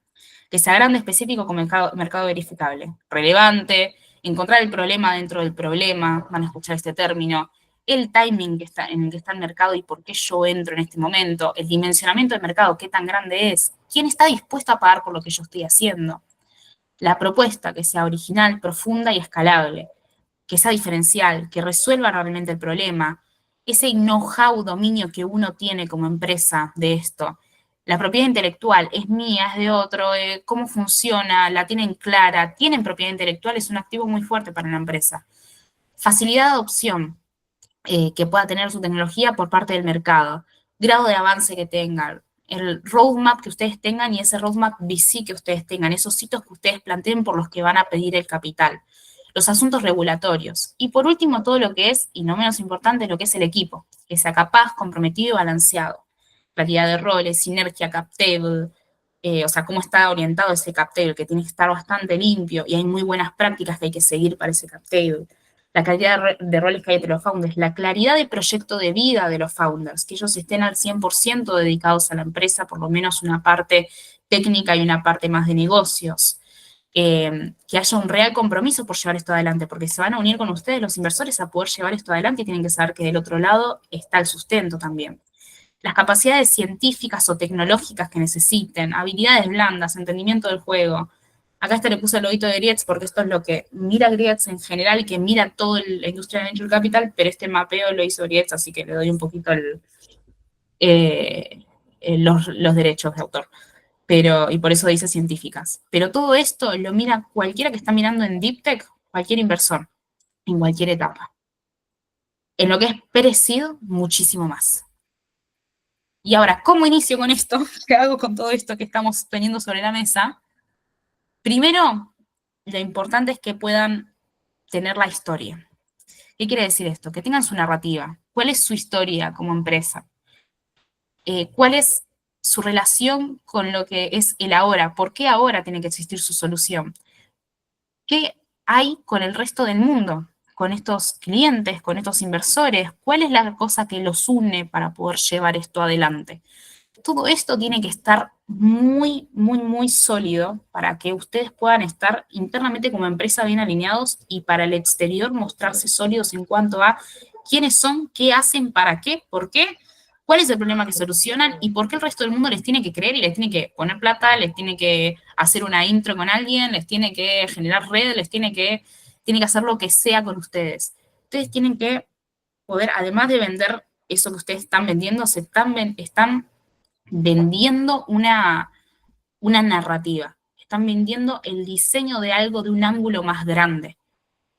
Que sea grande, específico, con mercado verificable. Relevante, encontrar el problema dentro del problema, van a escuchar este término, el timing en el que está el mercado y por qué yo entro en este momento, el dimensionamiento del mercado, qué tan grande es, quién está dispuesto a pagar por lo que yo estoy haciendo. La propuesta que sea original, profunda y escalable, que sea diferencial, que resuelva realmente el problema, ese know-how, dominio que uno tiene como empresa de esto. La propiedad intelectual es mía, es de otro, cómo funciona, la tienen clara, tienen propiedad intelectual, es un activo muy fuerte para una empresa. Facilidad de adopción que pueda tener su tecnología por parte del mercado, grado de avance que tenga, el roadmap que ustedes tengan y ese roadmap VC que ustedes tengan, esos hitos que ustedes planteen por los que van a pedir el capital, los asuntos regulatorios. Y por último, todo lo que es, y no menos importante, lo que es el equipo, que sea capaz, comprometido y balanceado. Claridad de roles, sinergia, cap table, o sea, cómo está orientado ese cap table, que tiene que estar bastante limpio y hay muy buenas prácticas que hay que seguir para ese cap table. La calidad de roles que hay entre los founders, la claridad de proyecto de vida de los founders, que ellos estén al 100% dedicados a la empresa, por lo menos una parte técnica y una parte más de negocios. Que haya un real compromiso por llevar esto adelante, porque se van a unir con ustedes los inversores a poder llevar esto adelante y tienen que saber que del otro lado está el sustento también. Las capacidades científicas o tecnológicas que necesiten, habilidades blandas, entendimiento del juego. Acá le puse el logito de Grietz porque esto es lo que mira Grietz en general y que mira toda la industria de Venture Capital, pero este mapeo lo hizo Grietz, así que le doy un poquito los derechos de autor. Y por eso dice científicas. Pero todo esto lo mira cualquiera que está mirando en Deep Tech, cualquier inversor, en cualquier etapa. En lo que es parecido, muchísimo más. Y ahora, ¿cómo inicio con esto? ¿Qué hago con todo esto que estamos teniendo sobre la mesa? Primero, lo importante es que puedan tener la historia. ¿Qué quiere decir esto? Que tengan su narrativa. ¿Cuál es su historia como empresa? ¿Cuál es su relación con lo que es el ahora? ¿Por qué ahora tiene que existir su solución? ¿Qué hay con el resto del mundo? Con estos clientes, con estos inversores. ¿Cuál es la cosa que los une para poder llevar esto adelante? Todo esto tiene que estar muy, muy, muy sólido para que ustedes puedan estar internamente como empresa bien alineados y para el exterior mostrarse sólidos en cuanto a quiénes son, qué hacen, para qué, por qué, cuál es el problema que solucionan y por qué el resto del mundo les tiene que creer y les tiene que poner plata, les tiene que hacer una intro con alguien, les tiene que generar red, tiene que hacer lo que sea con ustedes. Ustedes tienen que poder, además de vender eso que ustedes están vendiendo, están vendiendo una narrativa, están vendiendo el diseño de algo de un ángulo más grande.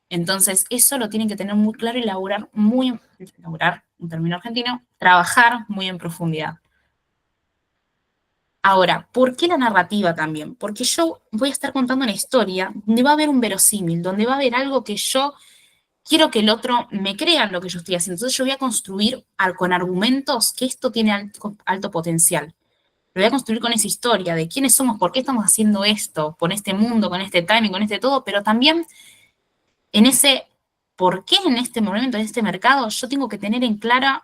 Entonces, eso lo tienen que tener muy claro y elaborar, un término argentino, trabajar muy en profundidad. Ahora, ¿por qué la narrativa también? Porque yo voy a estar contando una historia donde va a haber un verosímil, donde va a haber algo que yo quiero que el otro me crea en lo que yo estoy haciendo. Entonces yo voy a construir con argumentos que esto tiene alto potencial. Lo voy a construir con esa historia de quiénes somos, por qué estamos haciendo esto, con este mundo, con este timing, con este todo, pero también en ese por qué en este momento, en este mercado, yo tengo que tener en claro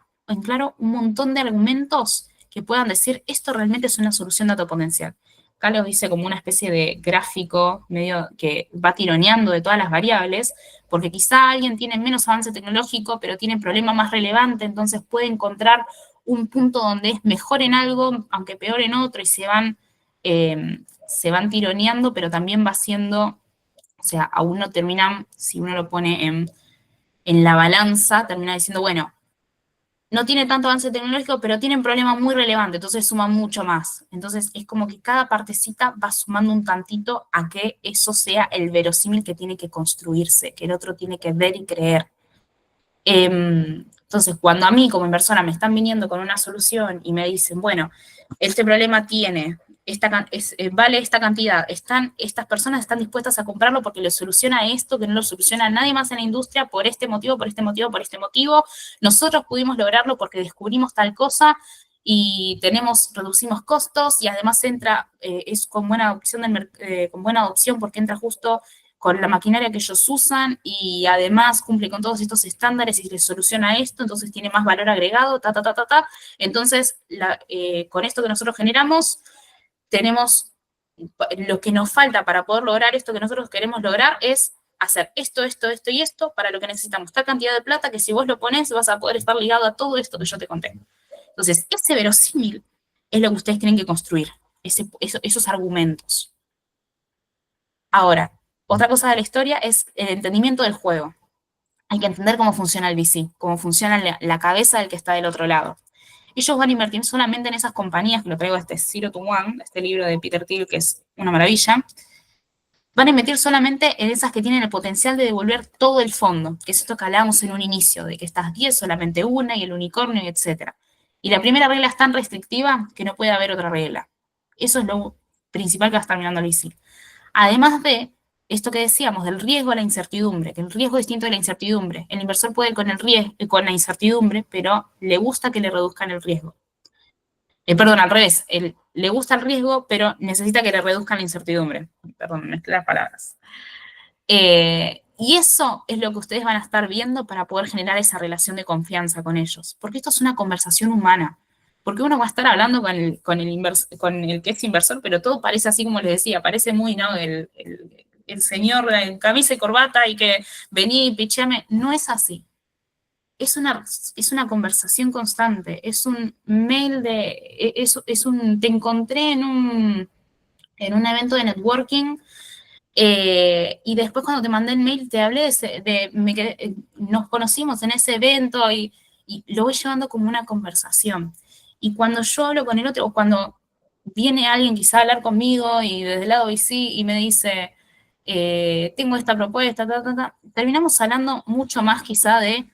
un montón de argumentos que puedan decir, esto realmente es una solución de alto potencial. Acá lo dice como una especie de gráfico medio que va tironeando de todas las variables, porque quizá alguien tiene menos avance tecnológico, pero tiene problema más relevante, entonces puede encontrar un punto donde es mejor en algo, aunque peor en otro, y se van tironeando, pero también va siendo, o sea, aún no terminan, si uno lo pone en la balanza, termina diciendo, bueno, no tiene tanto avance tecnológico, pero tiene un problema muy relevante, entonces suma mucho más. Entonces es como que cada partecita va sumando un tantito a que eso sea el verosímil que tiene que construirse, que el otro tiene que ver y creer. Entonces, cuando a mí como inversora me están viniendo con una solución y me dicen, bueno, este problema vale esta cantidad, estas personas están dispuestas a comprarlo porque le soluciona esto que no lo soluciona nadie más en la industria por este motivo, por este motivo, por este motivo. Nosotros pudimos lograrlo porque descubrimos tal cosa y reducimos costos y además es con buena adopción porque entra justo con la maquinaria que ellos usan y además cumple con todos estos estándares y les soluciona esto, entonces tiene más valor agregado, Entonces, con esto que nosotros generamos, tenemos lo que nos falta para poder lograr esto que nosotros queremos lograr es hacer esto, esto, esto y esto, para lo que necesitamos tal cantidad de plata que si vos lo pones vas a poder estar ligado a todo esto que yo te conté. Entonces, ese verosímil es lo que ustedes tienen que construir, esos argumentos. Ahora, otra cosa de la historia es el entendimiento del juego. Hay que entender cómo funciona el VC, cómo funciona la cabeza del que está del otro lado. Ellos van a invertir solamente en esas compañías, que lo traigo Zero to One, este libro de Peter Thiel, que es una maravilla. Van a invertir solamente en esas que tienen el potencial de devolver todo el fondo, que es esto que hablábamos en un inicio, de que estas 10 solamente una y el unicornio, etc. Y la primera regla es tan restrictiva que no puede haber otra regla. Eso es lo principal que va a estar mirando Lizzie. Además de esto que decíamos, del riesgo a la incertidumbre, que el riesgo es distinto de la incertidumbre. El inversor puede ir con el riesgo, con la incertidumbre, pero le gusta que le reduzcan el riesgo. Perdón, al revés, le gusta el riesgo, pero necesita que le reduzcan la incertidumbre. Perdón, mezclé las palabras. Y eso es lo que ustedes van a estar viendo para poder generar esa relación de confianza con ellos. Porque esto es una conversación humana. Porque uno va a estar hablando con el que es inversor, pero todo parece así como les decía, parece muy, ¿no? El señor en camisa y corbata y que vení, picheame. No es así. Es una conversación constante, es un mail te encontré en un evento de networking y después cuando te mandé el mail te hablé nos conocimos en ese evento y lo voy llevando como una conversación. Y cuando yo hablo con el otro, o cuando viene alguien quizá a hablar conmigo y desde el lado VC y me dice, tengo esta propuesta, terminamos hablando mucho más quizá de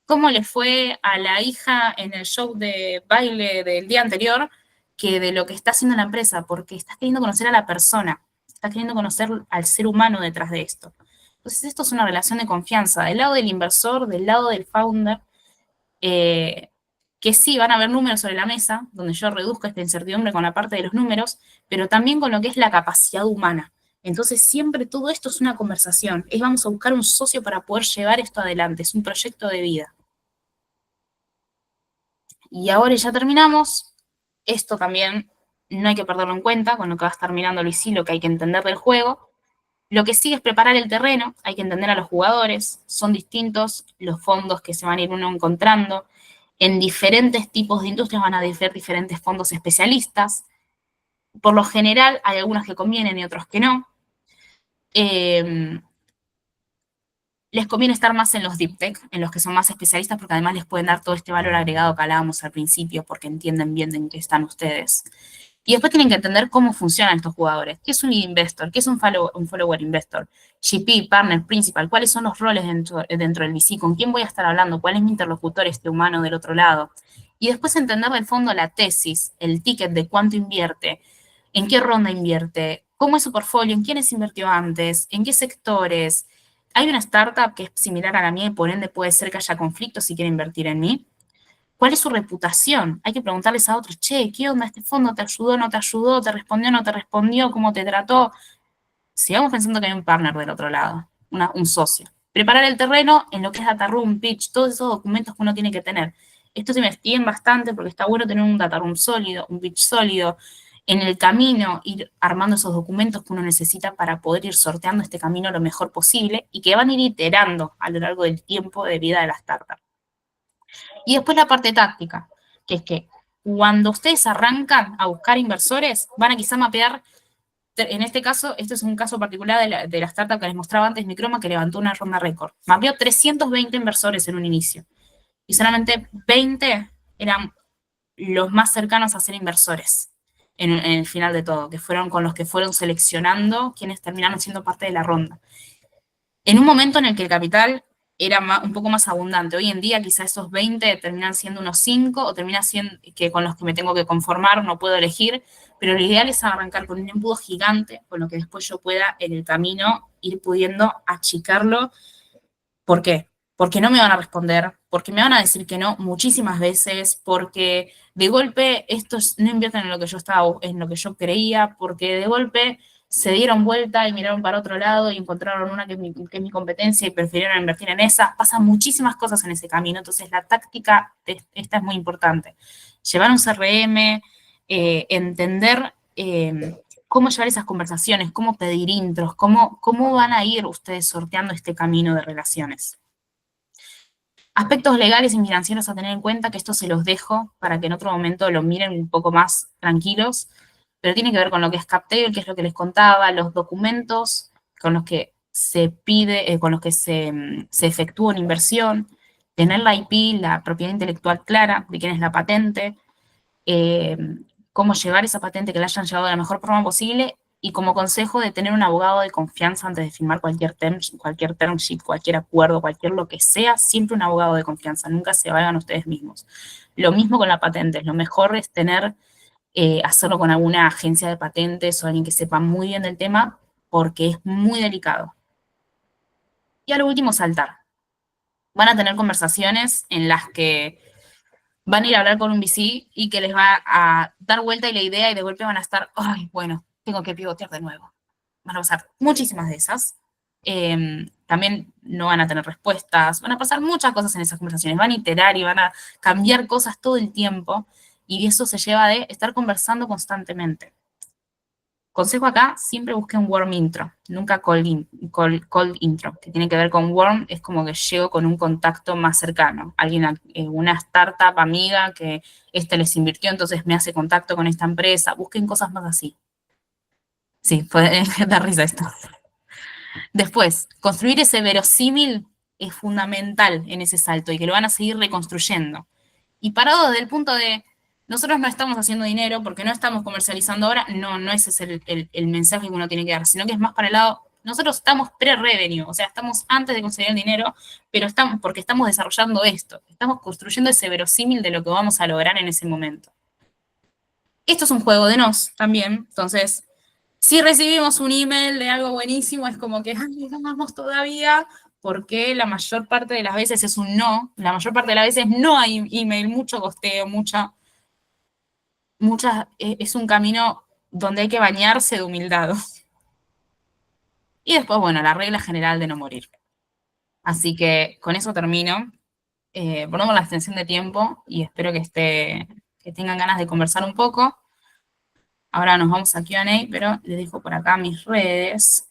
cómo le fue a la hija en el show de baile del día anterior que de lo que está haciendo la empresa, porque estás queriendo conocer a la persona, estás queriendo conocer al ser humano detrás de esto. Entonces, esto es una relación de confianza del lado del inversor, del lado del founder, que sí van a haber números sobre la mesa, donde yo reduzco esta incertidumbre con la parte de los números, pero también con lo que es la capacidad humana. Entonces, siempre todo esto es una conversación, vamos a buscar un socio para poder llevar esto adelante, es un proyecto de vida. Y ahora ya terminamos. Esto también no hay que perderlo en cuenta con lo que va a estar mirando Luis, lo que hay que entender del juego. Lo que sigue es preparar el terreno, hay que entender a los jugadores, son distintos los fondos que se van a ir uno encontrando. En diferentes tipos de industrias van a haber diferentes fondos especialistas. Por lo general hay algunos que convienen y otros que no. Les conviene estar más en los deep tech, en los que son más especialistas, porque además les pueden dar todo este valor agregado que hablábamos al principio, porque entienden bien en qué están ustedes. Y después tienen que entender cómo funcionan estos jugadores. ¿Qué es un investor? ¿Qué es un follower investor? GP, partner, principal. ¿Cuáles son los roles dentro del VC? ¿Con quién voy a estar hablando? ¿Cuál es mi interlocutor, este humano del otro lado? Y después entender del fondo la tesis, el ticket de cuánto invierte, en qué ronda invierte, cómo es su portfolio, en quiénes invirtió antes, en qué sectores. Hay una startup que es similar a la mía y por ende puede ser que haya conflictos si quiere invertir en mí. ¿Cuál es su reputación? Hay que preguntarles a otros, che, ¿qué onda este fondo? ¿Te ayudó, no te ayudó? ¿Te respondió, no te respondió? ¿Cómo te trató? Sigamos pensando que hay un partner del otro lado, un socio. Preparar el terreno en lo que es data room, pitch, todos esos documentos que uno tiene que tener. Esto se investiguen bastante porque está bueno tener un data room sólido, un pitch sólido. En el camino, ir armando esos documentos que uno necesita para poder ir sorteando este camino lo mejor posible y que van a ir iterando a lo largo del tiempo de vida de la startup. Y después la parte táctica, que es que cuando ustedes arrancan a buscar inversores, van a quizá mapear, en este caso, este es un caso particular de la startup que les mostraba antes, Microma, que levantó una ronda récord. Mapeó 320 inversores en un inicio. Y solamente 20 eran los más cercanos a ser inversores en el final de todo, que fueron con los que fueron seleccionando quienes terminaron siendo parte de la ronda. En un momento en el que el capital era un poco más abundante. Hoy en día quizá esos 20 terminan siendo unos 5 o terminan siendo que con los que me tengo que conformar, no puedo elegir, pero lo ideal es arrancar con un embudo gigante, con lo que después yo pueda en el camino ir pudiendo achicarlo. ¿Por qué? Porque no me van a responder, porque me van a decir que no muchísimas veces, porque de golpe estos no invierten en lo que yo estaba, en lo que yo creía, porque de golpe se dieron vuelta y miraron para otro lado y encontraron una que es mi competencia y prefirieron invertir en esa. Pasan muchísimas cosas en ese camino, entonces la táctica esta es muy importante. Llevar un CRM, entender cómo llevar esas conversaciones, cómo pedir intros, cómo van a ir ustedes sorteando este camino de relaciones. Aspectos legales y financieros a tener en cuenta, que esto se los dejo para que en otro momento lo miren un poco más tranquilos, pero tiene que ver con lo que es cap table, que es lo que les contaba, los documentos con los que se pide, con los que se efectúa una inversión, tener la IP, la propiedad intelectual clara de quién es la patente, cómo llevar esa patente que la hayan llevado de la mejor forma posible Y como consejo de tener un abogado de confianza antes de firmar cualquier term sheet, cualquier acuerdo, cualquier lo que sea, siempre un abogado de confianza, nunca se valgan ustedes mismos. Lo mismo con la patente, lo mejor es tener, hacerlo con alguna agencia de patentes o alguien que sepa muy bien del tema, porque es muy delicado. Y a lo último, saltar. Van a tener conversaciones en las que van a ir a hablar con un VC y que les va a dar vuelta y la idea y de golpe van a estar, ay, bueno, tengo que pivotear de nuevo. Van a pasar muchísimas de esas. También no van a tener respuestas, van a pasar muchas cosas en esas conversaciones, van a iterar y van a cambiar cosas todo el tiempo y eso se lleva de estar conversando constantemente. Consejo acá, siempre busquen warm intro, nunca cold intro, que tiene que ver con warm, es como que llego con un contacto más cercano, alguien, una startup amiga que les invirtió, entonces me hace contacto con esta empresa, busquen cosas más así. Sí, puede dar risa esto. Después, construir ese verosímil es fundamental en ese salto y que lo van a seguir reconstruyendo. Y parado desde el punto de, nosotros no estamos haciendo dinero porque no estamos comercializando ahora, no ese es el mensaje que uno tiene que dar, sino que es más para el lado, nosotros estamos pre-revenue, o sea, estamos antes de conseguir el dinero, pero porque estamos desarrollando esto, estamos construyendo ese verosímil de lo que vamos a lograr en ese momento. Esto es un juego de nos también, entonces, si recibimos un email de algo buenísimo, es como que, ay, no vamos todavía, porque la mayor parte de las veces es un no, la mayor parte de las veces no hay email, mucho costeo, es un camino donde hay que bañarse de humildad. Y después, bueno, la regla general de no morir. Así que con eso termino. Ponemos la extensión de tiempo y espero que tengan ganas de conversar un poco. Ahora nos vamos a Q&A, pero les dejo por acá mis redes.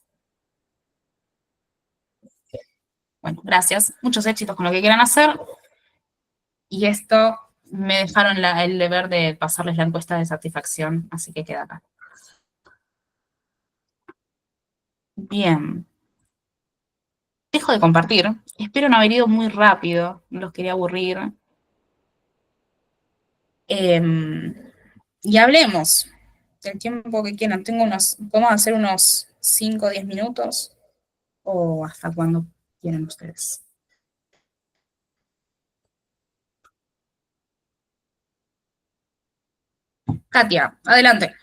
Bueno, gracias. Muchos éxitos con lo que quieran hacer. Y esto me dejaron el deber de pasarles la encuesta de satisfacción, así que queda acá. Bien. Dejo de compartir. Espero no haber ido muy rápido. No los quería aburrir. Y hablemos del tiempo que quieran. Podemos hacer unos 5 o 10 minutos. O hasta cuando quieran ustedes. Katia, adelante.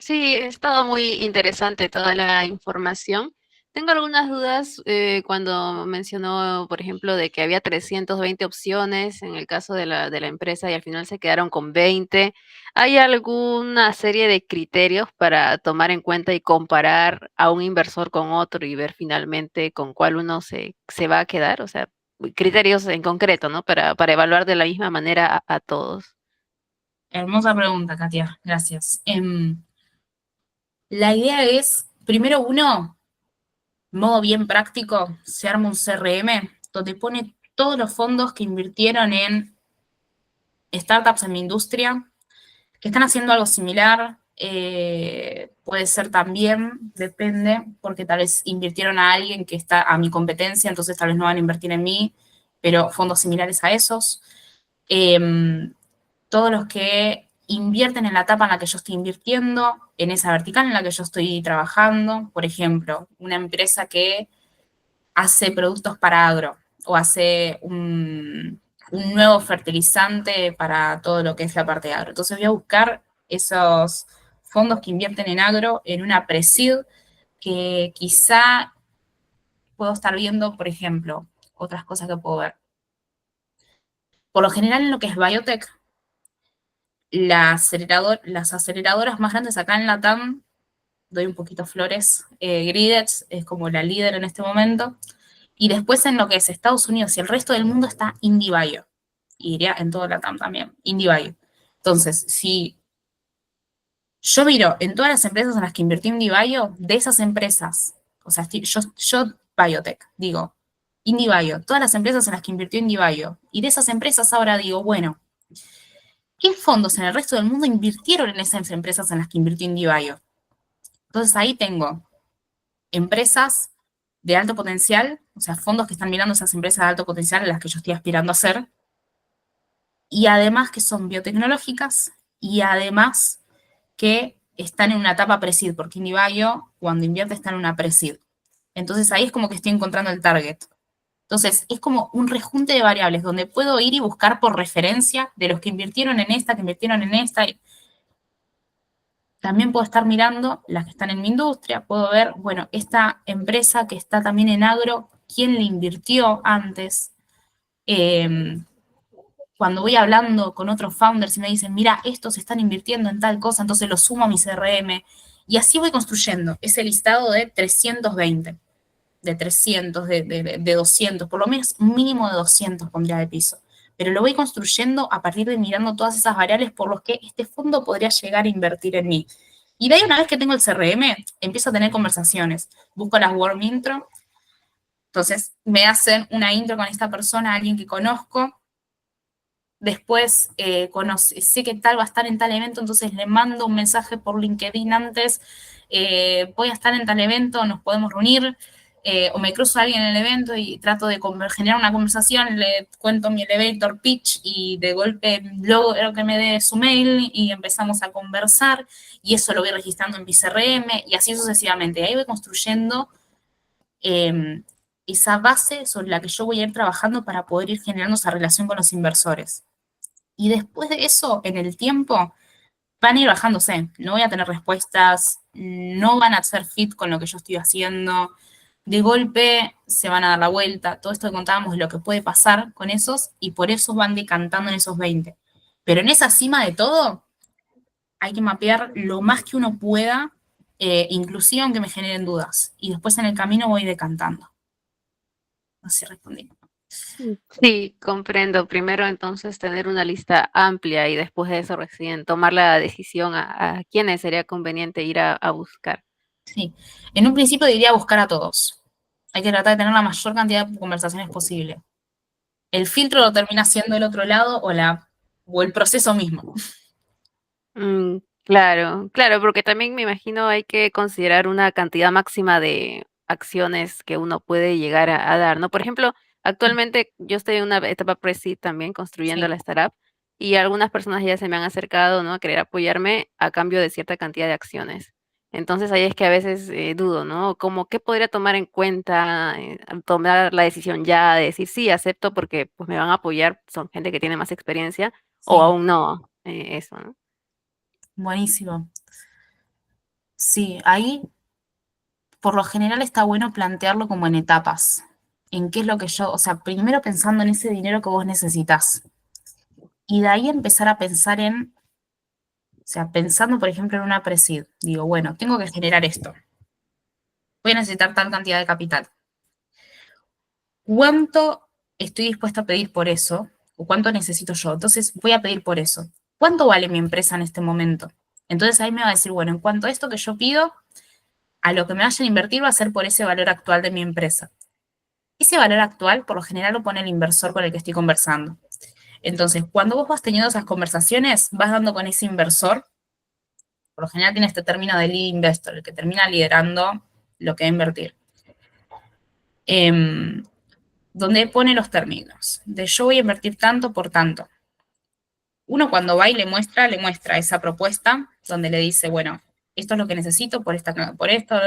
Sí, ha estado muy interesante toda la información. Tengo algunas dudas cuando mencionó, por ejemplo, de que había 320 opciones en el caso de la empresa y al final se quedaron con 20. ¿Hay alguna serie de criterios para tomar en cuenta y comparar a un inversor con otro y ver finalmente con cuál uno se va a quedar? O sea, criterios en concreto, ¿no? Para evaluar de la misma manera a todos. Hermosa pregunta, Katia. Gracias. La idea es, primero uno, modo bien práctico, se arma un CRM donde pone todos los fondos que invirtieron en startups en mi industria, que están haciendo algo similar, puede ser también, depende, porque tal vez invirtieron a alguien que está a mi competencia, entonces tal vez no van a invertir en mí, pero fondos similares a esos. Todos los que invierten en la etapa en la que yo estoy invirtiendo, en esa vertical en la que yo estoy trabajando, por ejemplo, una empresa que hace productos para agro o hace un nuevo fertilizante para todo lo que es la parte de agro. Entonces voy a buscar esos fondos que invierten en agro en una pre-seed que quizá puedo estar viendo, por ejemplo, otras cosas que puedo ver. Por lo general en lo que es biotech, las aceleradoras más grandes acá en Latam, doy un poquito flores, Gridets es como la líder en este momento, y después en lo que es Estados Unidos y el resto del mundo está IndieBio, y diría en todo Latam también, IndieBio. Entonces, si yo miro en todas las empresas en las que invirtió IndieBio, de esas empresas, o sea, yo Biotech, digo, IndieBio, todas las empresas en las que invirtió IndieBio, y de esas empresas ahora digo, bueno, ¿qué fondos en el resto del mundo invirtieron en esas empresas en las que invirtió IndieBio? Entonces ahí tengo empresas de alto potencial, o sea, fondos que están mirando esas empresas de alto potencial en las que yo estoy aspirando a ser, y además que son biotecnológicas, y además que están en una etapa pre-seed, porque Indievalue, cuando invierte, está en una pre-seed. Entonces ahí es como que estoy encontrando el target. Entonces es como un rejunte de variables donde puedo ir y buscar por referencia de los que invirtieron en esta, que invirtieron en esta. También puedo estar mirando las que están en mi industria, puedo ver, bueno, esta empresa que está también en agro, ¿quién le invirtió antes? Cuando voy hablando con otros founders y me dicen, mira, estos están invirtiendo en tal cosa, entonces lo sumo a mi CRM. Y así voy construyendo ese listado de 320, de 300, de 200, por lo menos un mínimo de 200 pondría de piso. Pero lo voy construyendo a partir de mirando todas esas variables por los que este fondo podría llegar a invertir en mí. Y de ahí, una vez que tengo el CRM, empiezo a tener conversaciones. Busco las warm intro. Entonces, me hacen una intro con esta persona, alguien que conozco. Después, sé que tal va a estar en tal evento, entonces le mando un mensaje por LinkedIn antes. Voy a estar en tal evento, nos podemos reunir. O me cruzo a alguien en el evento y trato de generar una conversación, le cuento mi elevator pitch y de golpe luego que me dé su mail y empezamos a conversar y eso lo voy registrando en mi CRM y así sucesivamente. Ahí voy construyendo esa base sobre la que yo voy a ir trabajando para poder ir generando esa relación con los inversores. Y después de eso, en el tiempo, van a ir bajándose. No voy a tener respuestas, no van a hacer fit con lo que yo estoy haciendo. De golpe se van a dar la vuelta. Todo esto que contábamos de lo que puede pasar con esos y por eso van decantando en esos 20. Pero en esa cima de todo, hay que mapear lo más que uno pueda, inclusive aunque me generen dudas. Y después en el camino voy decantando. No sé si respondí. Sí, comprendo. Primero entonces tener una lista amplia y después de eso recién tomar la decisión a quiénes sería conveniente ir a buscar. Sí. En un principio diría buscar a todos. Hay que tratar de tener la mayor cantidad de conversaciones posible. El filtro lo termina siendo el otro lado o el proceso mismo. Claro, claro, porque también me imagino hay que considerar una cantidad máxima de acciones que uno puede llegar a dar, ¿no? Por ejemplo, actualmente yo estoy en una etapa pre-seed también construyendo Sí, la startup y algunas personas ya se me han acercado, ¿no? A querer apoyarme a cambio de cierta cantidad de acciones. Entonces ahí es que a veces dudo, ¿no? Como qué podría tomar en cuenta, al tomar la decisión ya de decir sí, acepto porque pues me van a apoyar, son gente que tiene más experiencia o sí, aún no, eso, ¿no? buenísimo. Sí, ahí por lo general está bueno plantearlo como en etapas. En qué es lo que yo, o sea, primero pensando en ese dinero que vos necesitas. Y de ahí empezar a pensar o sea, pensando por ejemplo en una pre-seed. Digo, bueno, tengo que generar esto. Voy a necesitar tal cantidad de capital. ¿Cuánto estoy dispuesta a pedir por eso? ¿O cuánto necesito yo? Entonces voy a pedir por eso. ¿Cuánto vale mi empresa en este momento? Entonces ahí me va a decir, bueno, en cuanto a esto que yo pido, a lo que me vayan a invertir va a ser por ese valor actual de mi empresa. Ese valor actual, por lo general, lo pone el inversor con el que estoy conversando. Entonces, cuando vos vas teniendo esas conversaciones, vas dando con ese inversor, por lo general tiene este término de lead investor, el que termina liderando lo que va a invertir. Donde pone los términos, de yo voy a invertir tanto por tanto. Uno cuando va y le muestra esa propuesta, donde le dice, bueno, esto es lo que necesito por esto,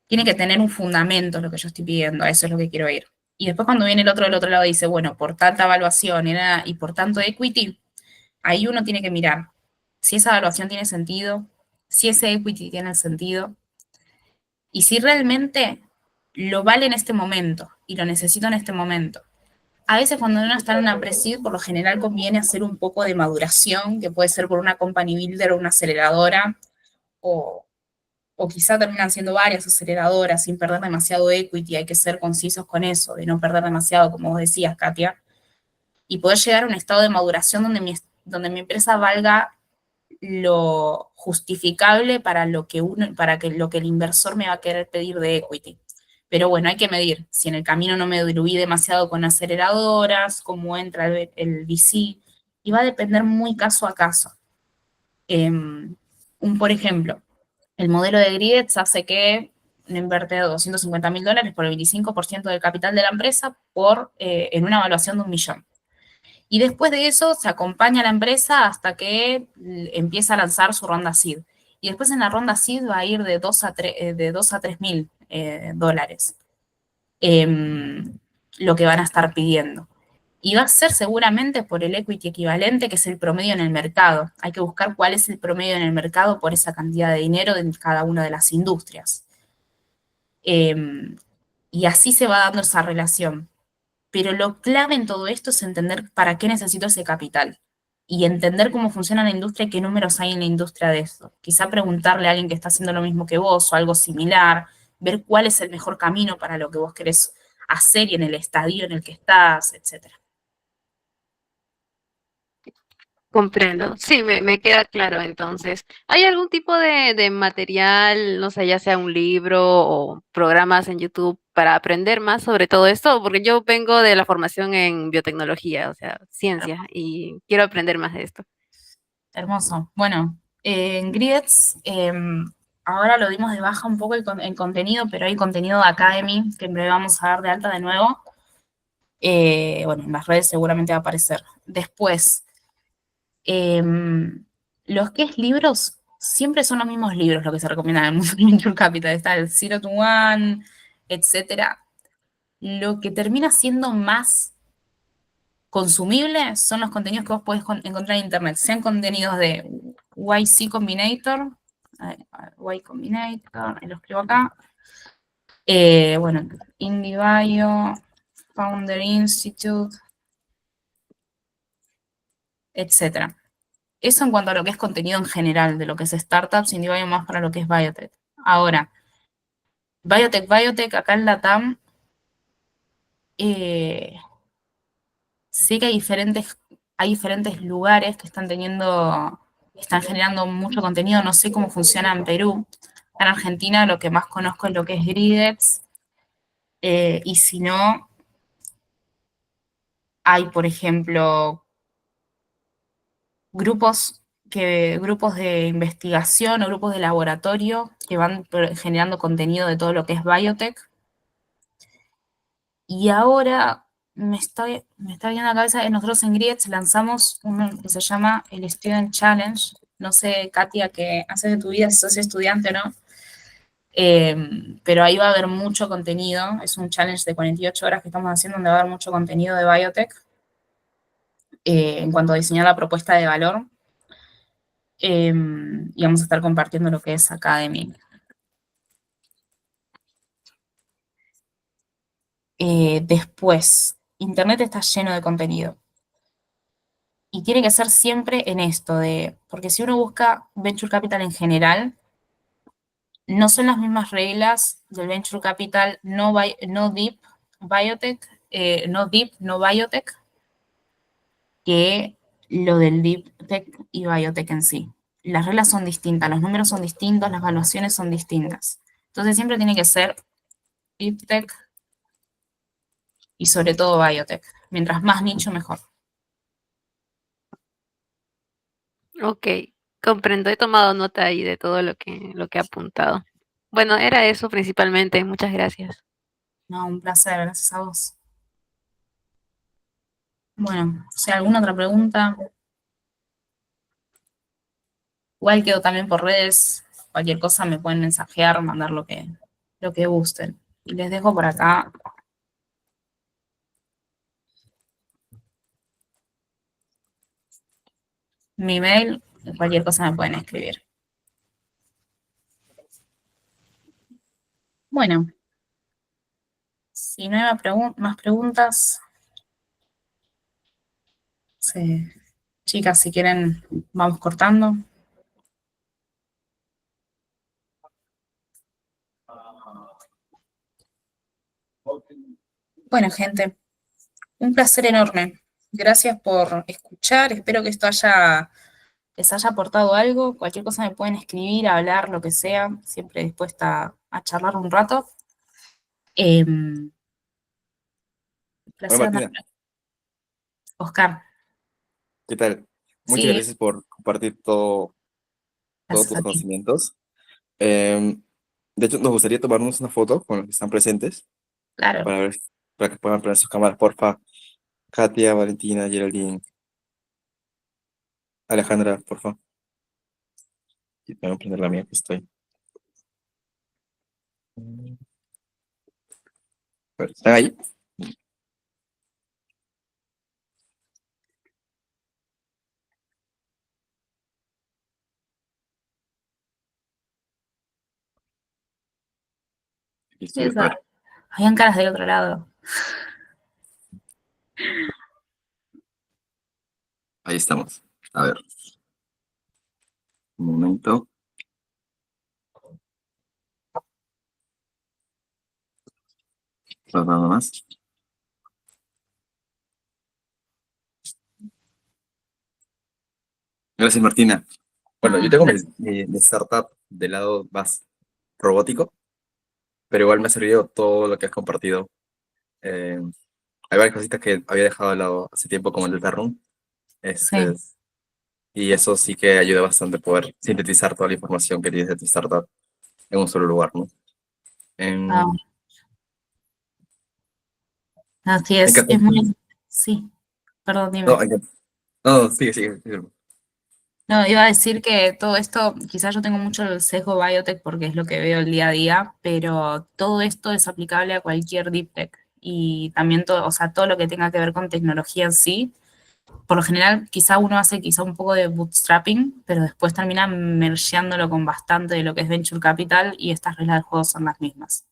tiene que tener un fundamento lo que yo estoy pidiendo, a eso es lo que quiero ir. Y después cuando viene el otro del otro lado y dice, bueno, por tanta evaluación y por tanto equity, ahí uno tiene que mirar si esa evaluación tiene sentido, si ese equity tiene sentido, y si realmente lo vale en este momento y lo necesito en este momento. A veces cuando uno está en una pre-seed, por lo general conviene hacer un poco de maduración, que puede ser por una company builder o una aceleradora, o, o quizá terminan siendo varias aceleradoras sin perder demasiado equity, hay que ser concisos con eso, de no perder demasiado, como vos decías, Katia, y poder llegar a un estado de maduración donde mi empresa valga lo justificable para lo que lo que el inversor me va a querer pedir de equity. Pero bueno, hay que medir. Si en el camino no me diluí demasiado con aceleradoras, cómo entra el VC, y va a depender muy caso a caso. Por ejemplo, el modelo de Gridex hace que no invierte $250.000 por el 25% del capital de la empresa en una evaluación de 1 millón. Y después de eso se acompaña a la empresa hasta que empieza a lanzar su ronda seed. Y después en la ronda seed va a ir de 2 a 3, de 2 a 3 mil dólares, lo que van a estar pidiendo. Y va a ser seguramente por el equity equivalente, que es el promedio en el mercado. Hay que buscar cuál es el promedio en el mercado por esa cantidad de dinero de cada una de las industrias. Y así se va dando esa relación. Pero lo clave en todo esto es entender para qué necesito ese capital y entender cómo funciona la industria y qué números hay en la industria de eso. Quizá preguntarle a alguien que está haciendo lo mismo que vos o algo similar, ver cuál es el mejor camino para lo que vos querés hacer y en el estadio en el que estás, etcétera. Comprendo. Sí, me queda claro entonces. ¿Hay algún tipo de material, no sé, ya sea un libro o programas en YouTube para aprender más sobre todo esto? Porque yo vengo de la formación en biotecnología, o sea, ciencia, y quiero aprender más de esto. Hermoso. Bueno, en Grids ahora lo dimos de baja un poco el contenido, pero hay contenido de Academy que en breve vamos a dar de alta de nuevo. Bueno, en las redes seguramente va a aparecer. Después, los que es libros, siempre son los mismos libros lo que se recomiendan en el mundo del Venture Capital. Está el Zero to One, etcétera. Lo que termina siendo más consumible son los contenidos que vos podés encontrar en internet, sean contenidos de YC Combinator, Y Combinator, lo escribo acá, bueno, IndieBio, Founder Institute, etcétera. Eso en cuanto a lo que es contenido en general, de lo que es startups, IndieBio más para lo que es biotech. Ahora, biotech, acá en Latam, eh, sí que hay diferentes lugares que están generando mucho contenido, no sé cómo funciona en Perú. En Argentina lo que más conozco es lo que es Gridex, y si no, hay, por ejemplo, grupos de investigación o grupos de laboratorio que van generando contenido de todo lo que es biotech. Y ahora me está viendo la cabeza, nosotros en Griets lanzamos uno que se llama el Student Challenge. No sé, Katia, qué haces de tu vida, si sos estudiante o no. Pero ahí va a haber mucho contenido. Es un challenge de 48 horas que estamos haciendo donde va a haber mucho contenido de biotech en cuanto a diseñar la propuesta de valor. Y vamos a estar compartiendo lo que es Academy. Después, Internet está lleno de contenido. Y tiene que ser siempre en esto porque si uno busca Venture Capital en general, no son las mismas reglas del Venture Capital no Deep Biotech, no Deep, no Biotech, que lo del Deep Tech y Biotech en sí. Las reglas son distintas, los números son distintos, las evaluaciones son distintas. Entonces siempre tiene que ser Deep Tech y sobre todo Biotech. Mientras más nicho, mejor. Ok, comprendo. He tomado nota ahí de todo lo que he apuntado. Bueno, era eso principalmente. Muchas gracias. No, un placer, gracias a vos. Bueno, si hay alguna otra pregunta, igual quedo también por redes, cualquier cosa me pueden mensajear, mandar lo que gusten. Y les dejo por acá mi mail, cualquier cosa me pueden escribir. Bueno, si no hay más preguntas, sí. Chicas, si quieren, vamos cortando. Bueno, gente, un placer enorme. Gracias por escuchar. Espero que esto les haya aportado algo. Cualquier cosa me pueden escribir, hablar, lo que sea. Siempre dispuesta a charlar un rato. Un Hola placer Martina, enorme. Oscar, ¿qué tal? Muchas sí, gracias por compartir todos gracias tus a ti. conocimientos. Em, de hecho, nos gustaría tomarnos una foto con los que están presentes Claro, para ver, para que puedan poner sus cámaras, porfa. Katia, Valentina, Geraldine. Alejandra, por favor. Y tengo que prender la mía que estoy. Bueno, ¿están ahí? Aquí Sí, estoy, a ver, habían caras del otro lado. ahí estamos. A ver. Un momento. Nada más. Gracias, Martina. Bueno, yo tengo mi startup del lado más robótico, pero igual me ha servido todo lo que has compartido. Eh, Hay varias cositas que había dejado de lado hace tiempo, como el Delta Room. Sí. Y eso sí que ayuda bastante poder sintetizar toda la información que tienes de tu startup en un solo lugar, ¿no? Ah, En, así en es caso- muy... Sí, perdón, no, dime. no, sigue. No, iba a decir que todo esto, quizás yo tengo mucho el sesgo biotech porque es lo que veo el día a día, pero todo esto es aplicable a cualquier deep tech y también todo, o sea, todo lo que tenga que ver con tecnología en sí. Por lo general, quizá uno hace quizá un poco de bootstrapping, pero después termina mergeándolo con bastante de lo que es venture capital y estas reglas del juego son las mismas.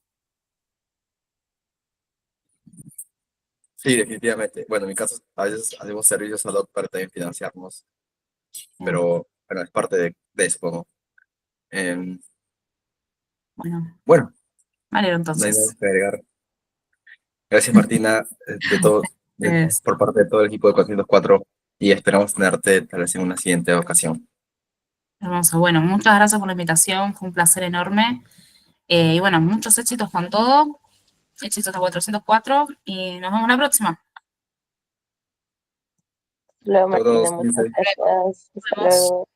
Sí, definitivamente. Bueno, en mi caso, a veces hacemos servicios ad hoc para también financiarnos, Bien, pero bueno, es parte de eso, ¿no? Em, bueno, bueno, vale, no hay nada entonces. que agregar. Gracias, Martina, por parte de todo el equipo de 404 y esperamos tenerte tal vez en una siguiente ocasión. Hermoso. Bueno, muchas gracias por la invitación, fue un placer enorme. Y bueno, muchos éxitos con todo, éxitos a 404 y nos vemos la próxima. Luego, Hasta Martina, todos, muchas cuídense. gracias. Hasta Nos vemos. luego.